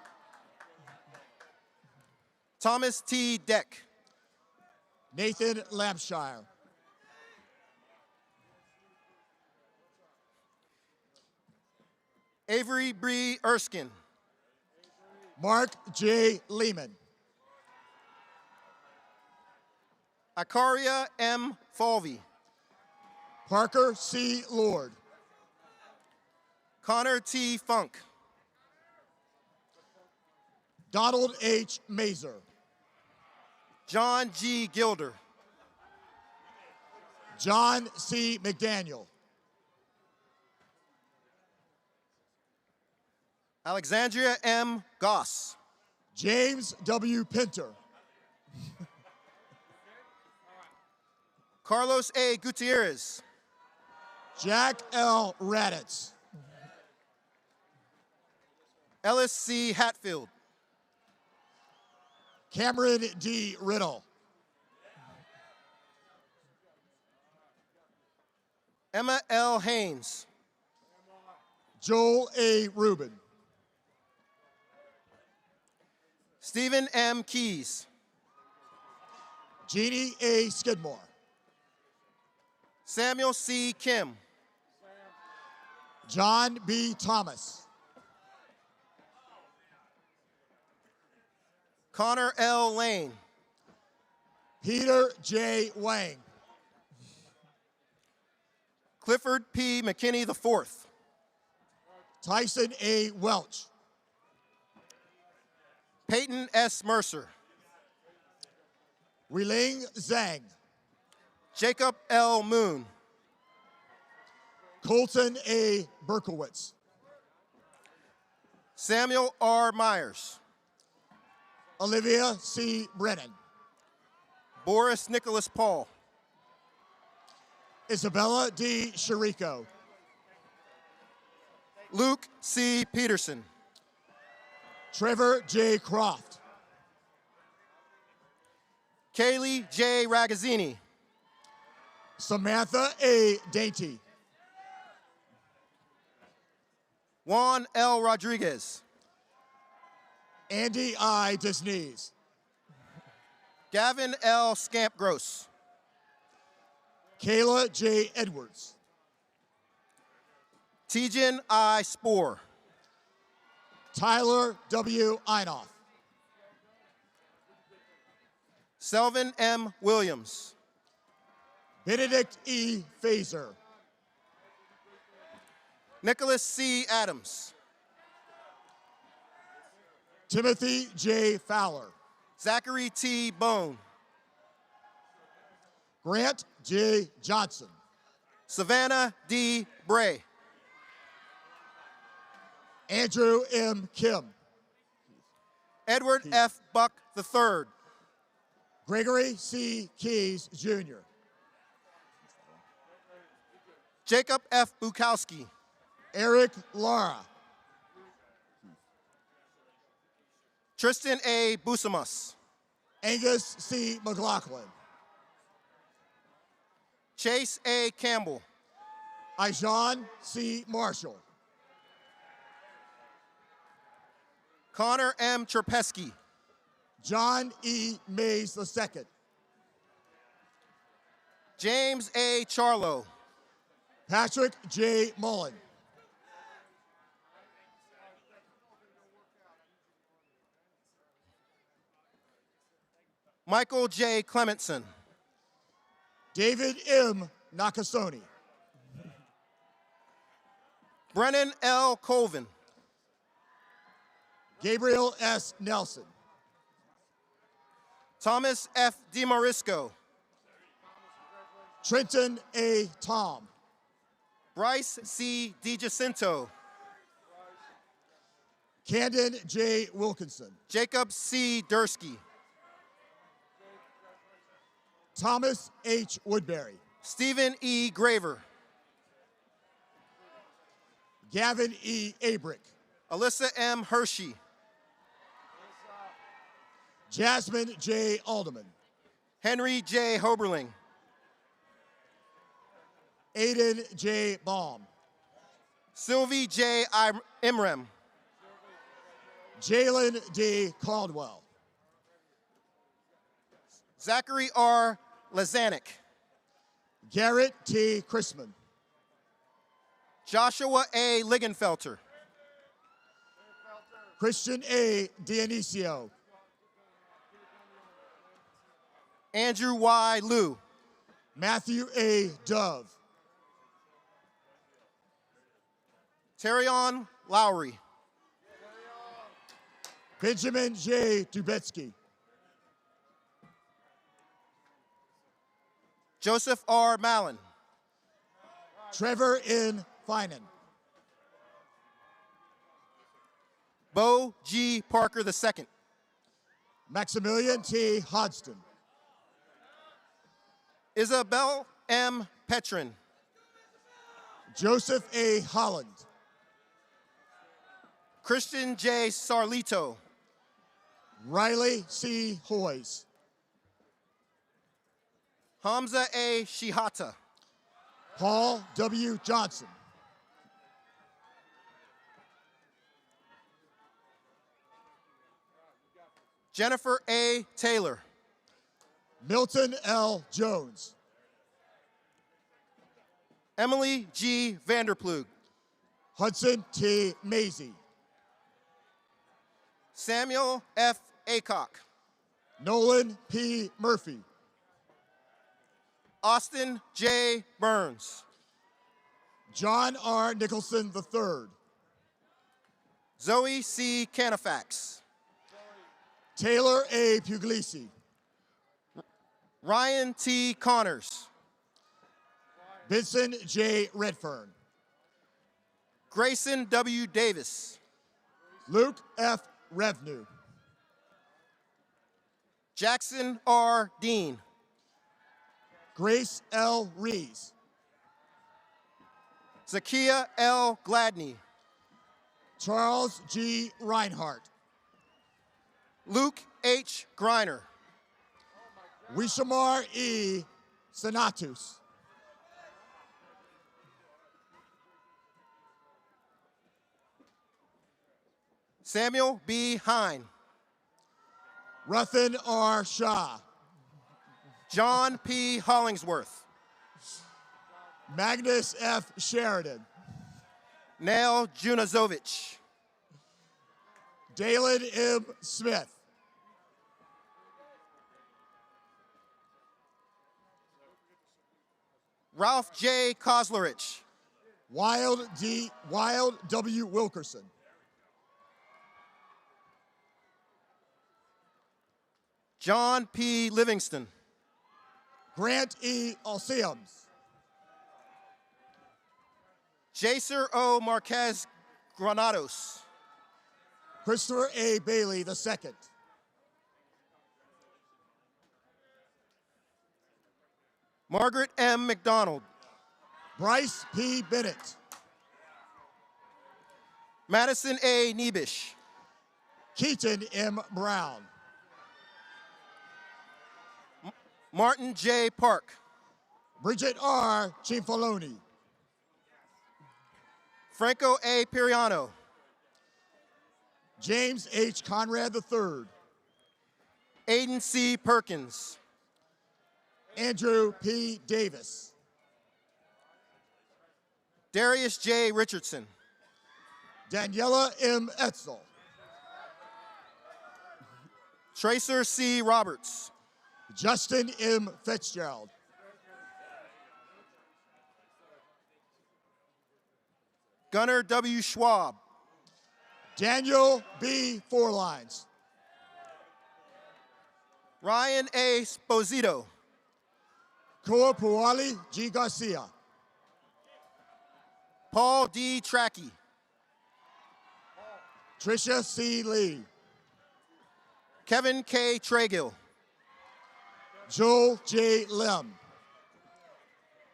Thomas T. Deck. Nathan Lampshire. Avery Bree Erskine. Mark J. Lehman. Akaria M. Falvey. Parker C. Lord. Connor T. Funk. Donald H. Mazer. John G. Gilder. John C. McDaniel. Alexandria M. Goss. James W. Pinter. Carlos A. Gutierrez. Jack L. Raditz. Ellis C. Hatfield. Cameron D. Riddle. Emma L. Haynes. Joel A. Rubin. Stephen M. Keys. Jeannie A. Skidmore. Samuel C. Kim. John B. Thomas. Connor L. Lane. Peter J. Wang. Clifford P. McKinney IV. Tyson A. Welch. Peyton S. Mercer. Weiling Zhang. Jacob L. Moon. Colton A. Berkowitz. Samuel R. Myers. Olivia C. Brennan. Boris Nicholas Paul. Isabella D. Shiriko. Luke C. Peterson. Trevor J. Croft. Kaylee J. Ragazzini. Samantha A. Dainty. Juan L. Rodriguez. Andy I. Disneys. Gavin L. Scampgross. Kayla J. Edwards. Tejan I. Spoor. Tyler W. Einoff. Selvin M. Williams. Benedict E. Fazer. Nicholas C. Adams. Timothy J. Fowler. Zachary T. Bone. Grant J. Johnson. Savannah D. Bray. Andrew M. Kim. Edward F. Buck III. Gregory C. Keys, Jr. Jacob F. Bukowski. Eric Lara. Tristan A. Busamas. Angus C. McLaughlin. Chase A. Campbell. Ijan C. Marshall. Connor M. Cherpesky. John E. Mays II. James A. Charlo. Patrick J. Mullen. Michael J. Clementson. David M. Nakasone. Brennan L. Colvin. Gabriel S. Nelson. Thomas F. DiMarisco. Trenton A. Tom. Bryce C. DiGiacinto. Camden J. Wilkinson. Jacob C. Dursky. Thomas H. Woodbury. Stephen E. Graver. Gavin E. Abrick. Alyssa M. Hershey. Jasmine J. Alderman. Henry J. Hoberling. Aiden J. Baum. Sylvie J. Imrem. Jalen D. Caldwell. Zachary R. Lazanik. Garrett T. Chrisman. Joshua A. Ligenfelter. Christian A. Dionisio. Andrew Y. Liu. Matthew A. Dove. Terrion Lowry. Benjamin J. Dubetsky. Joseph R. Mallon. Trevor N. Finan. Bo G. Parker II. Maximilian T. Hodgson. Isabel M. Petrin. Joseph A. Holland. Christian J. Sarlito. Riley C. Hoyes. Hamza A. Shihata. Paul W. Johnson. Jennifer A. Taylor. Milton L. Jones. Emily G. Vanderplug. Hudson T. Maisie. Samuel F. Acock. Nolan P. Murphy. Austin J. Burns. John R. Nicholson III. Zoe C. Canifax. Taylor A. Puglisi. Ryan T. Connors. Vincent J. Redfern. Grayson W. Davis. Luke F. Revenu. Jackson R. Dean. Grace L. Rees. Zakia L. Gladney. Charles G. Reinhardt. Luke H. Griner. Wishamar E. Senatus. Samuel B. Hine. Ruthin R. Shah. John P. Hollingsworth. Magnus F. Sheridan. Nell Junazovich. Dalen M. Smith. Ralph J. Koslerich. Wild W. Wilkerson. John P. Livingston. Grant E. Alseums. Jaser O. Marquez Granados. Christopher A. Bailey II. Margaret M. McDonald. Bryce P. Bennett. Madison A. Nebish. Keaton M. Brown. Martin J. Park. Bridget R. Chinfaloni. Franco A. Piriano. James H. Conrad III. Aiden C. Perkins. Andrew P. Davis. Darius J. Richardson. Daniela M. Etzel. Tracer C. Roberts. Justin M. Fitzgerald. Gunnar W. Schwab. Daniel B. Forlines. Ryan A. Sposito. Koa Puali G. Garcia. Paul D. Trackey. Tricia C. Lee. Kevin K. Tregill. Joel J. Lem.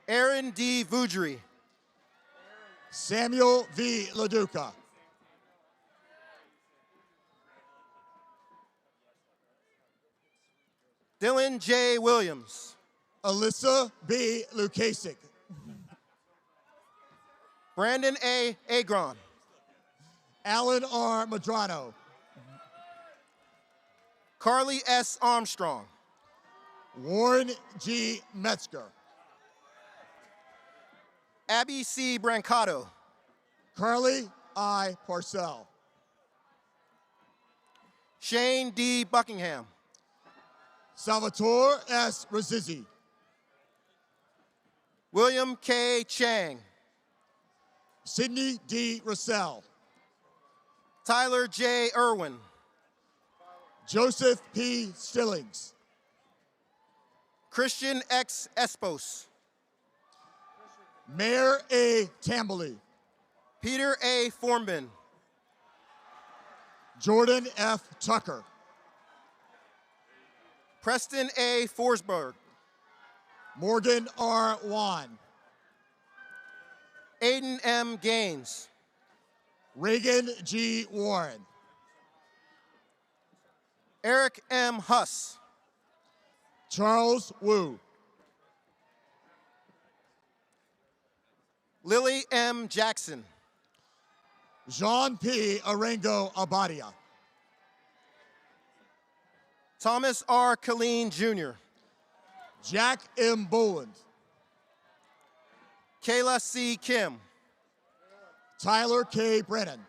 Aaron D. Vudry. Samuel V. LaDuca. Dylan J. Williams. Alyssa B. Lukasik. Brandon A. Agron. Alan R. Madrano. Carly S. Armstrong. Warren G. Metzger. Abby C. Brancato. Carly I. Parcell. Shane D. Buckingham. Salvatore S. Razizi. William K. Chang. Sidney D. Russell. Tyler J. Irwin. Joseph P. Stillings. Christian X. Espos. Mayor A. Tambly. Peter A. Formbin. Jordan F. Tucker. Preston A. Forsberg. Morgan R. Wan. Aiden M. Gaines. Reagan G. Warren. Eric M. Huss. Charles Wu. Lily M. Jackson. Jean P. Arango Abadia. Thomas R. Killeen Jr. Jack M. Boland. Kayla C. Kim. Tyler K. Brennan.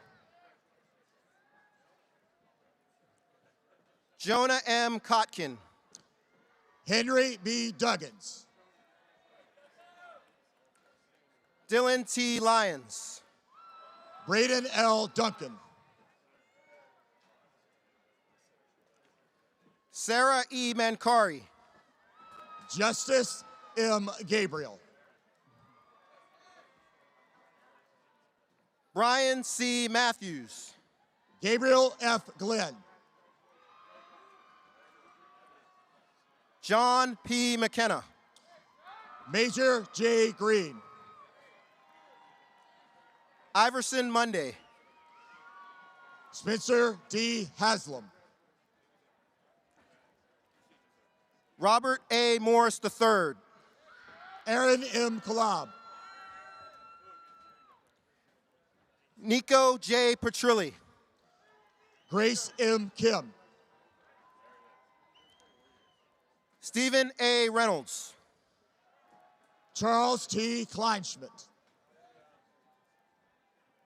Jonah M. Kotkin. Henry B. Duggins. Dylan T. Lyons. Braden L. Duncan. Sarah E. Mancari. Justice M. Gabriel. Brian C. Matthews. Gabriel F. Glenn. John P. McKenna. Major J. Green. Iverson Monday. Spencer D. Haslam. Robert A. Morris III. Aaron M. Kalab. Nico J. Petrilli. Grace M. Kim. Stephen A. Reynolds. Charles T. Kleinschmidt.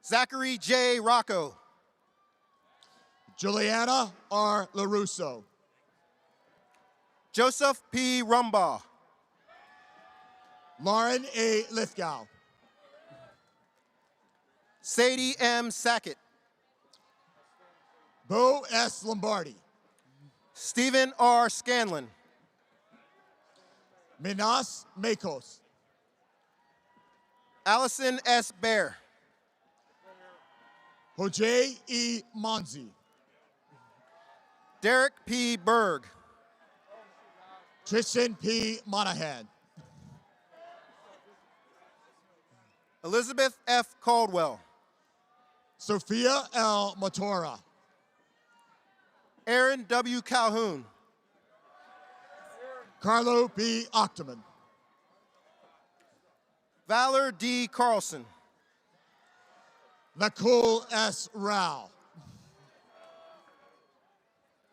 Zachary J. Rocco. Juliana R. LaRusso. Joseph P. Rumbaugh. Lauren A. Lithgow. Sadie M. Sackett. Bo S. Lombardi. Stephen R. Scanlon. Minas Makos. Allison S. Bear. Jose E. Monzi. Derek P. Berg. Tristan P. Monahan. Elizabeth F. Caldwell. Sophia L. Matora. Aaron W. Calhoun. Carlo B. Octoman. Valor D. Carlson. Nicole S. Rao.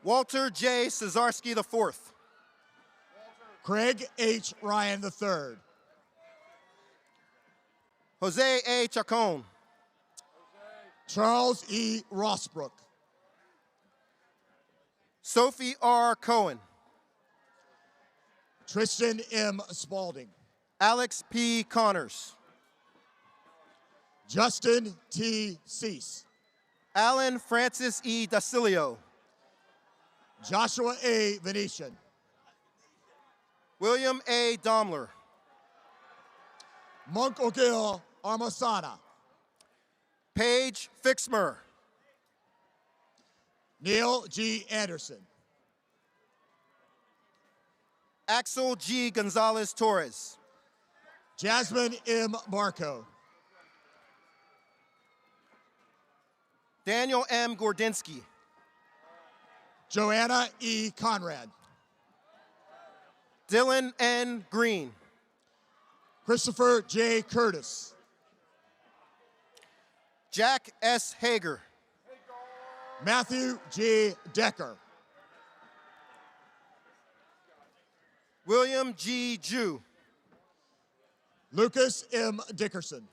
Walter J. Cesarski IV. Craig H. Ryan III. Jose A. Chacon. Charles E. Rossbrook. Sophie R. Cohen. Tristan M. Spalding. Alex P. Connors. Justin T. Cease. Alan Francis E. Dacilio. Joshua A. Venetian. William A. Domler. Monk O'Gill Armasana. Paige Fixmer. Neil G. Anderson. Axel G. Gonzalez Torres. Jasmine M. Marco. Daniel M. Gordinsky. Joanna E. Conrad. Dylan N. Green. Christopher J. Curtis. Jack S. Hager. Matthew G. Decker. William G. Jew. Lucas M. Dickerson.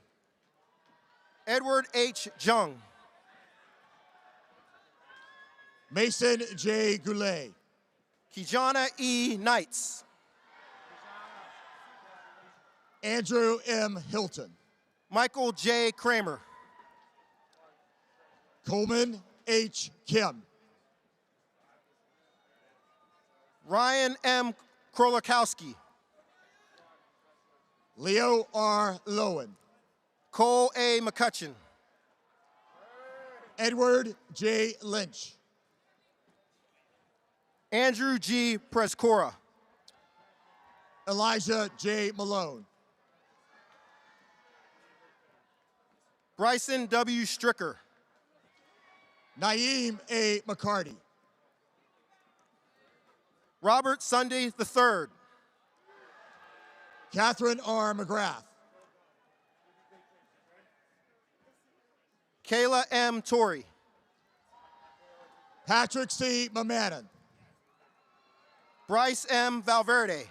Edward H. Jung. Mason J. Goulet. Kijana E. Knights. Andrew M. Hilton. Michael J. Kramer. Coleman H. Kim. Ryan M. Krolikowski. Leo R. Lowen. Cole A. McCutcheon. Edward J. Lynch. Andrew G. Prescora. Elijah J. Malone. Bryson W. Stricker. Naeem A. McCarty. Robert Sunday III. Catherine R. McGrath. Kayla M. Torrey. Patrick C. Mamanon. Bryce M. Valverde.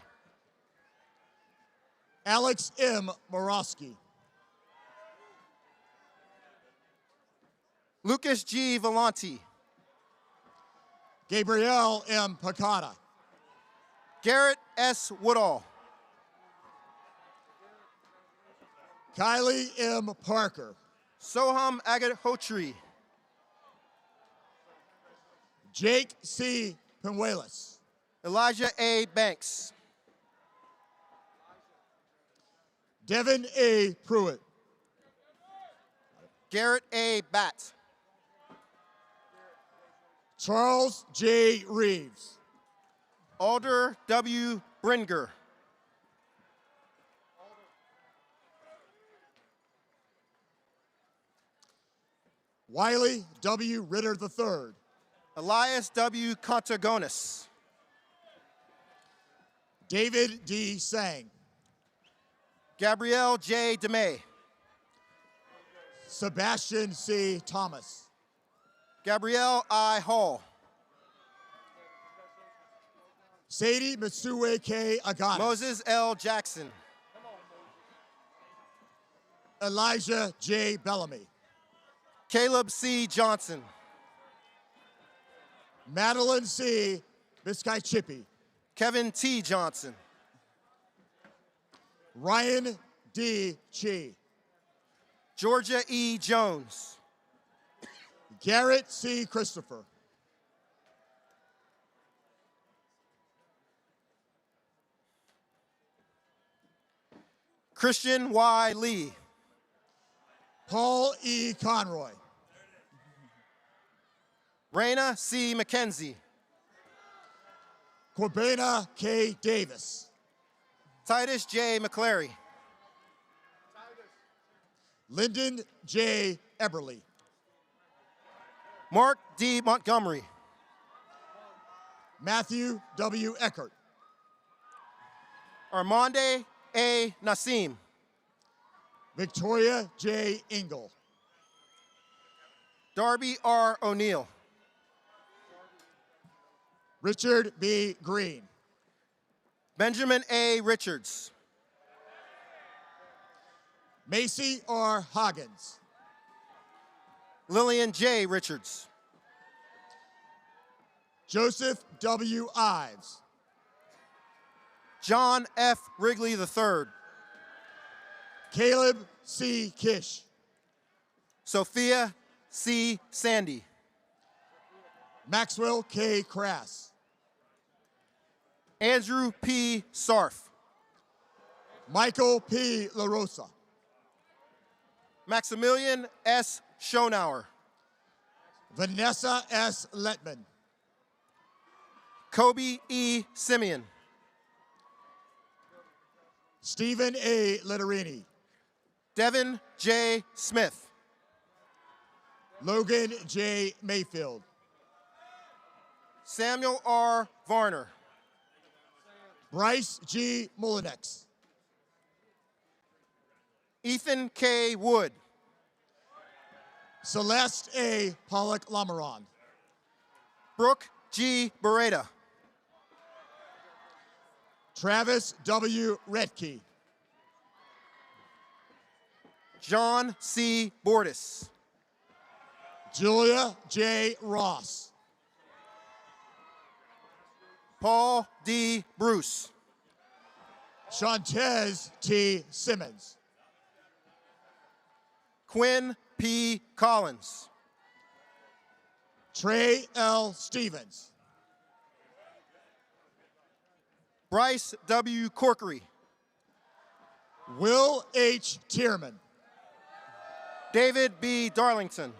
Alex M. Morosky. Lucas G. Volante. Gabrielle M. Picata. Garrett S. Woodall. Kylie M. Parker. Soham Agadhotri. Jake C. Penuelas. Elijah A. Banks. Devin A. Pruitt. Garrett A. Batt. Charles J. Reeves. Alder W. Bringer. Wiley W. Ritter III. Elias W. Contagonis. David D. Sang. Gabrielle J. DeMay. Sebastian C. Thomas. Gabrielle I. Hall. Sadie Mitsue K. Aganis. Moses L. Jackson. Elijah J. Bellamy. Caleb C. Johnson. Madeline C. Biscay Chippy. Kevin T. Johnson. Ryan D. Chi. Georgia E. Jones. Garrett C. Christopher. Christian Y. Lee. Paul E. Conroy. Raina C. McKenzie. Corbina K. Davis. Titus J. McClary. Lyndon J. Eberly. Mark D. Montgomery. Matthew W. Eckert. Armande A. Nassim. Victoria J. Engel. Darby R. O'Neill. Richard B. Green. Benjamin A. Richards. Macy R. Hoggins. Lillian J. Richards. Joseph W. Ives. John F. Wrigley III. Caleb C. Kish. Sophia C. Sandy. Maxwell K. Crass. Andrew P. Sarf. Michael P. LaRosa. Maximilian S. Schonauer. Vanessa S. Letman. Kobe E. Simeon. Stephen A. Litterini. Devin J. Smith. Logan J. Mayfield. Samuel R. Varner. Bryce G. Mullinex. Ethan K. Wood. Celeste A. Pollock-Lamourand. Brooke G. Beretta. Travis W. Retke. John C. Bordis. Julia J. Ross. Paul D. Bruce. Shantez T. Simmons. Quinn P. Collins. Trey L. Stevens. Bryce W. Corkery. Will H. Tierman. David B. Darlington.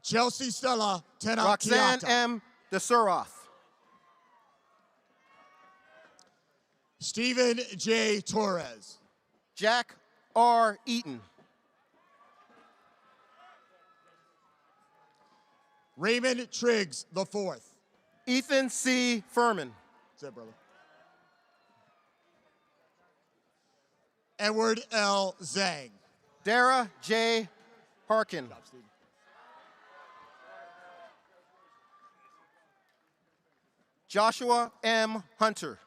Chelsea Stella Roxanne Tenakiata. M. DeSuroff. Stephen J. Torres. Jack R. Eaton. Raymond Triggs IV. Ethan C. Furman. That's it, brother. Edward L. Zhang. Dara J. Harkin. Joshua M. Hunter.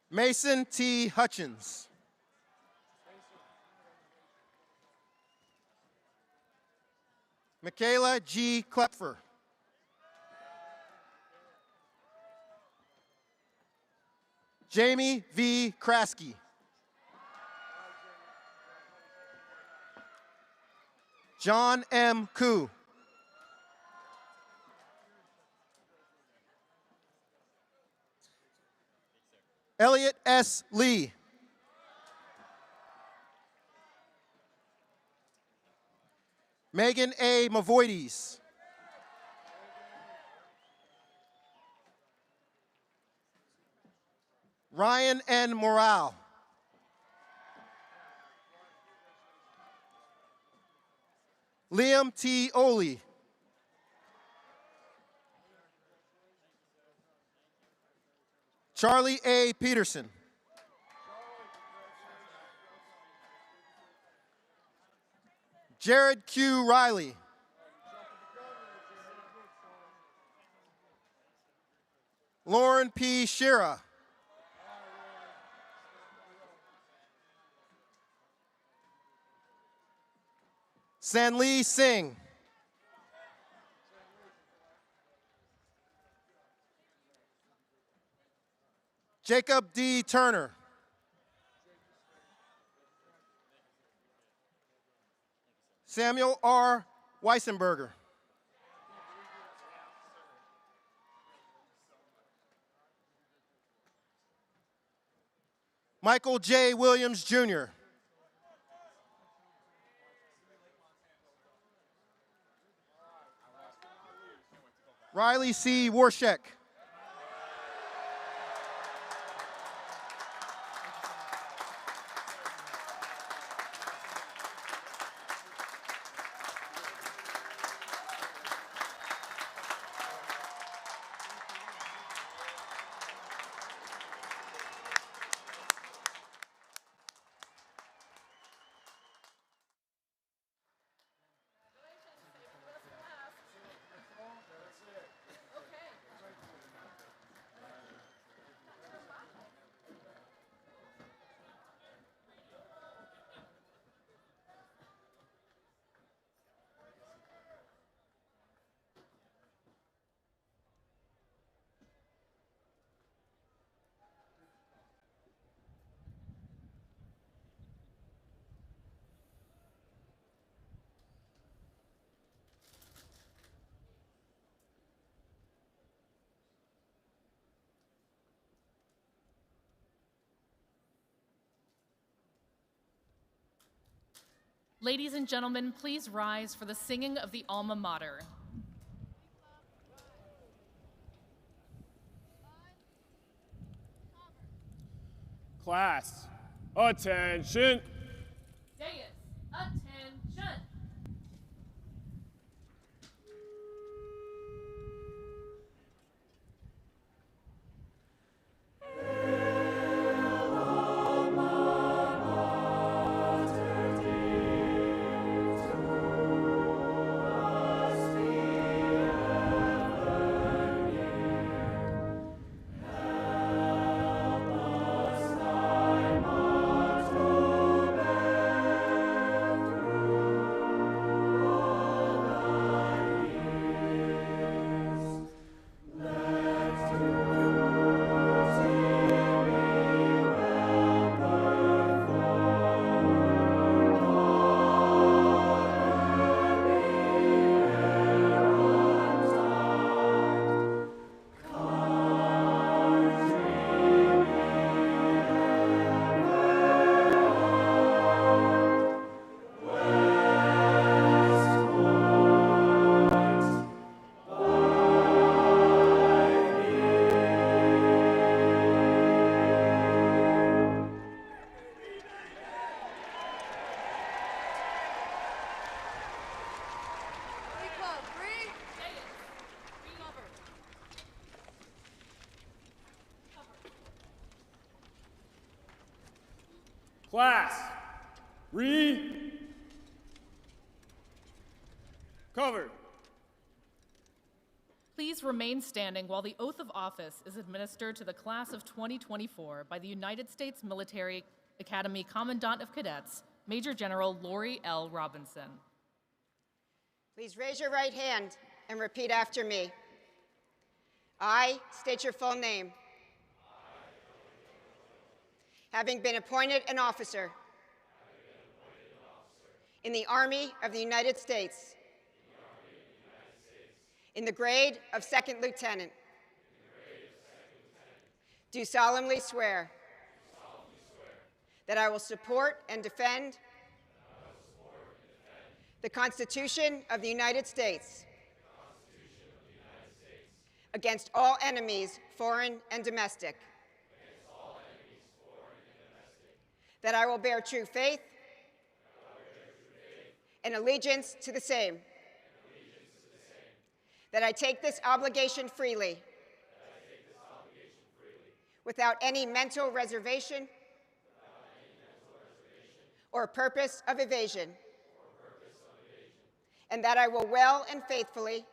Mason T. Hutchins. Michaela G. Klepfer. Jamie V. Kraske. John M. Koo. Elliot S. Lee. Megan A. Mavoides. Ryan N. Morale. Liam T. Oley. Charlie A. Peterson. Jared Q. Riley. Lauren P. Shira. Sanli Singh. Jacob D. Turner. Samuel R. Weissenberger. Michael J. Williams, Jr. Riley C. Warshek. Ladies and gentlemen, please rise for the singing of the Alma Mater. Class, attention. Deus, attention. Class, covered. Please remain standing while the oath of office is administered to the class of 2024 by the United States Military Academy Commandant of Cadets, Major General Lori L. Robinson. Please raise your right hand and repeat after me. I state your full name. Having been appointed an officer in the Army of the United States in the grade of second lieutenant, do solemnly swear that I will support and defend the Constitution of the United States against all enemies, foreign and domestic, that I will bear true faith and allegiance to the same, that I take this obligation freely, without any mental reservation or purpose of evasion, and that I will well and faithfully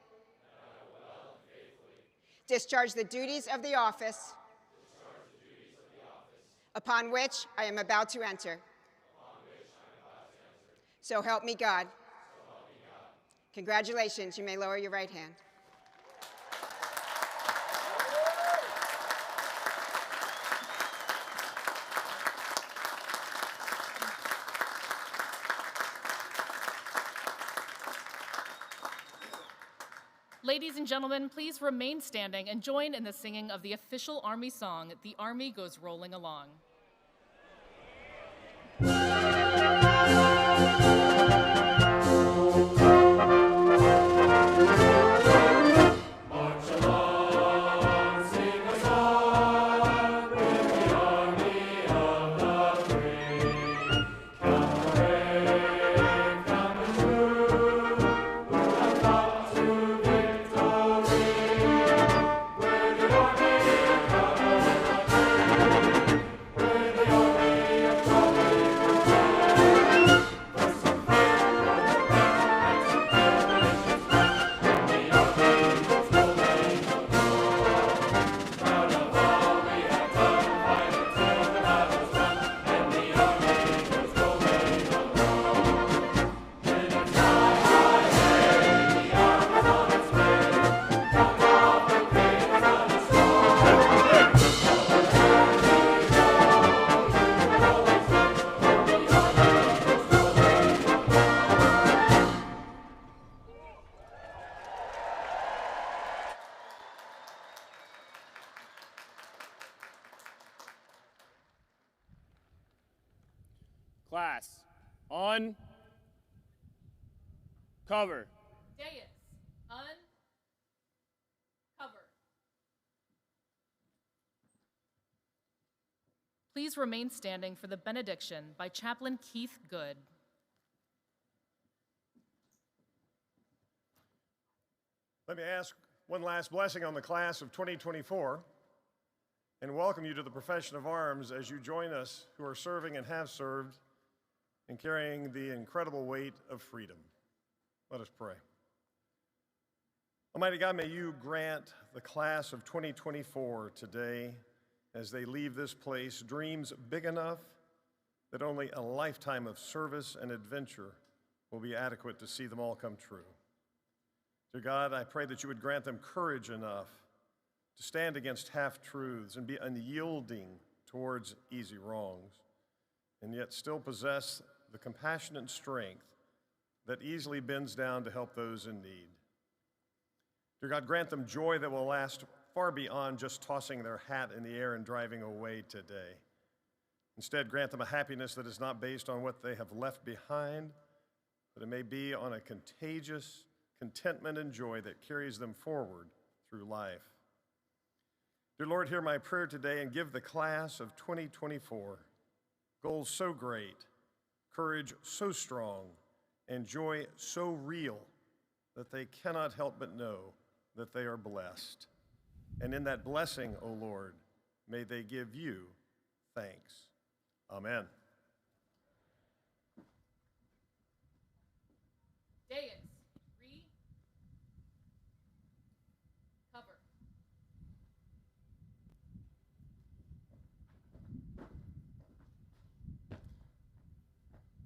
discharge the duties of the office upon which I am about to enter. So help me God. Congratulations. You may lower your right hand. Ladies and gentlemen, please remain standing and join in the singing of the official Army song, "The Army Goes Rolling Along." Class, on, cover. Dais, uncover. Please remain standing for the benediction by Chaplain Keith Good. Let me ask one last blessing on the class of 2024 and welcome you to the profession of arms as you join us who are serving and have served in carrying the incredible weight of freedom. Let us pray. Almighty God, may you grant the class of 2024 today, as they leave this place, dreams big enough that only a lifetime of service and adventure will be adequate to see them all come true. Dear God, I pray that you would grant them courage enough to stand against half-truths and be unyielding towards easy wrongs, and yet still possess the compassionate strength that easily bends down to help those in need. Dear God, grant them joy that will last far beyond just tossing their hat in the air and driving away today. Instead, grant them a happiness that is not based on what they have left behind, but it may be on a contagious contentment and joy that carries them forward through life. Dear Lord, hear my prayer today and give the class of 2024 goals so great, courage so strong, and joy so real that they cannot help but know that they are blessed. And in that blessing, O Lord, may they give you thanks. Amen. Dais, cover.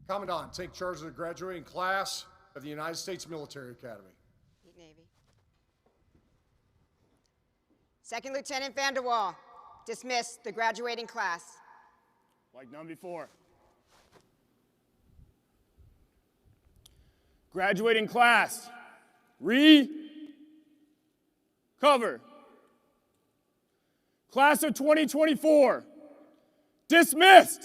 Commandant, take charge of the graduating class of the United States Military Academy. Navy. Second Lieutenant Vanderwall, dismiss the graduating class. Like none before. Graduating class, cover. Class of 2024, dismissed.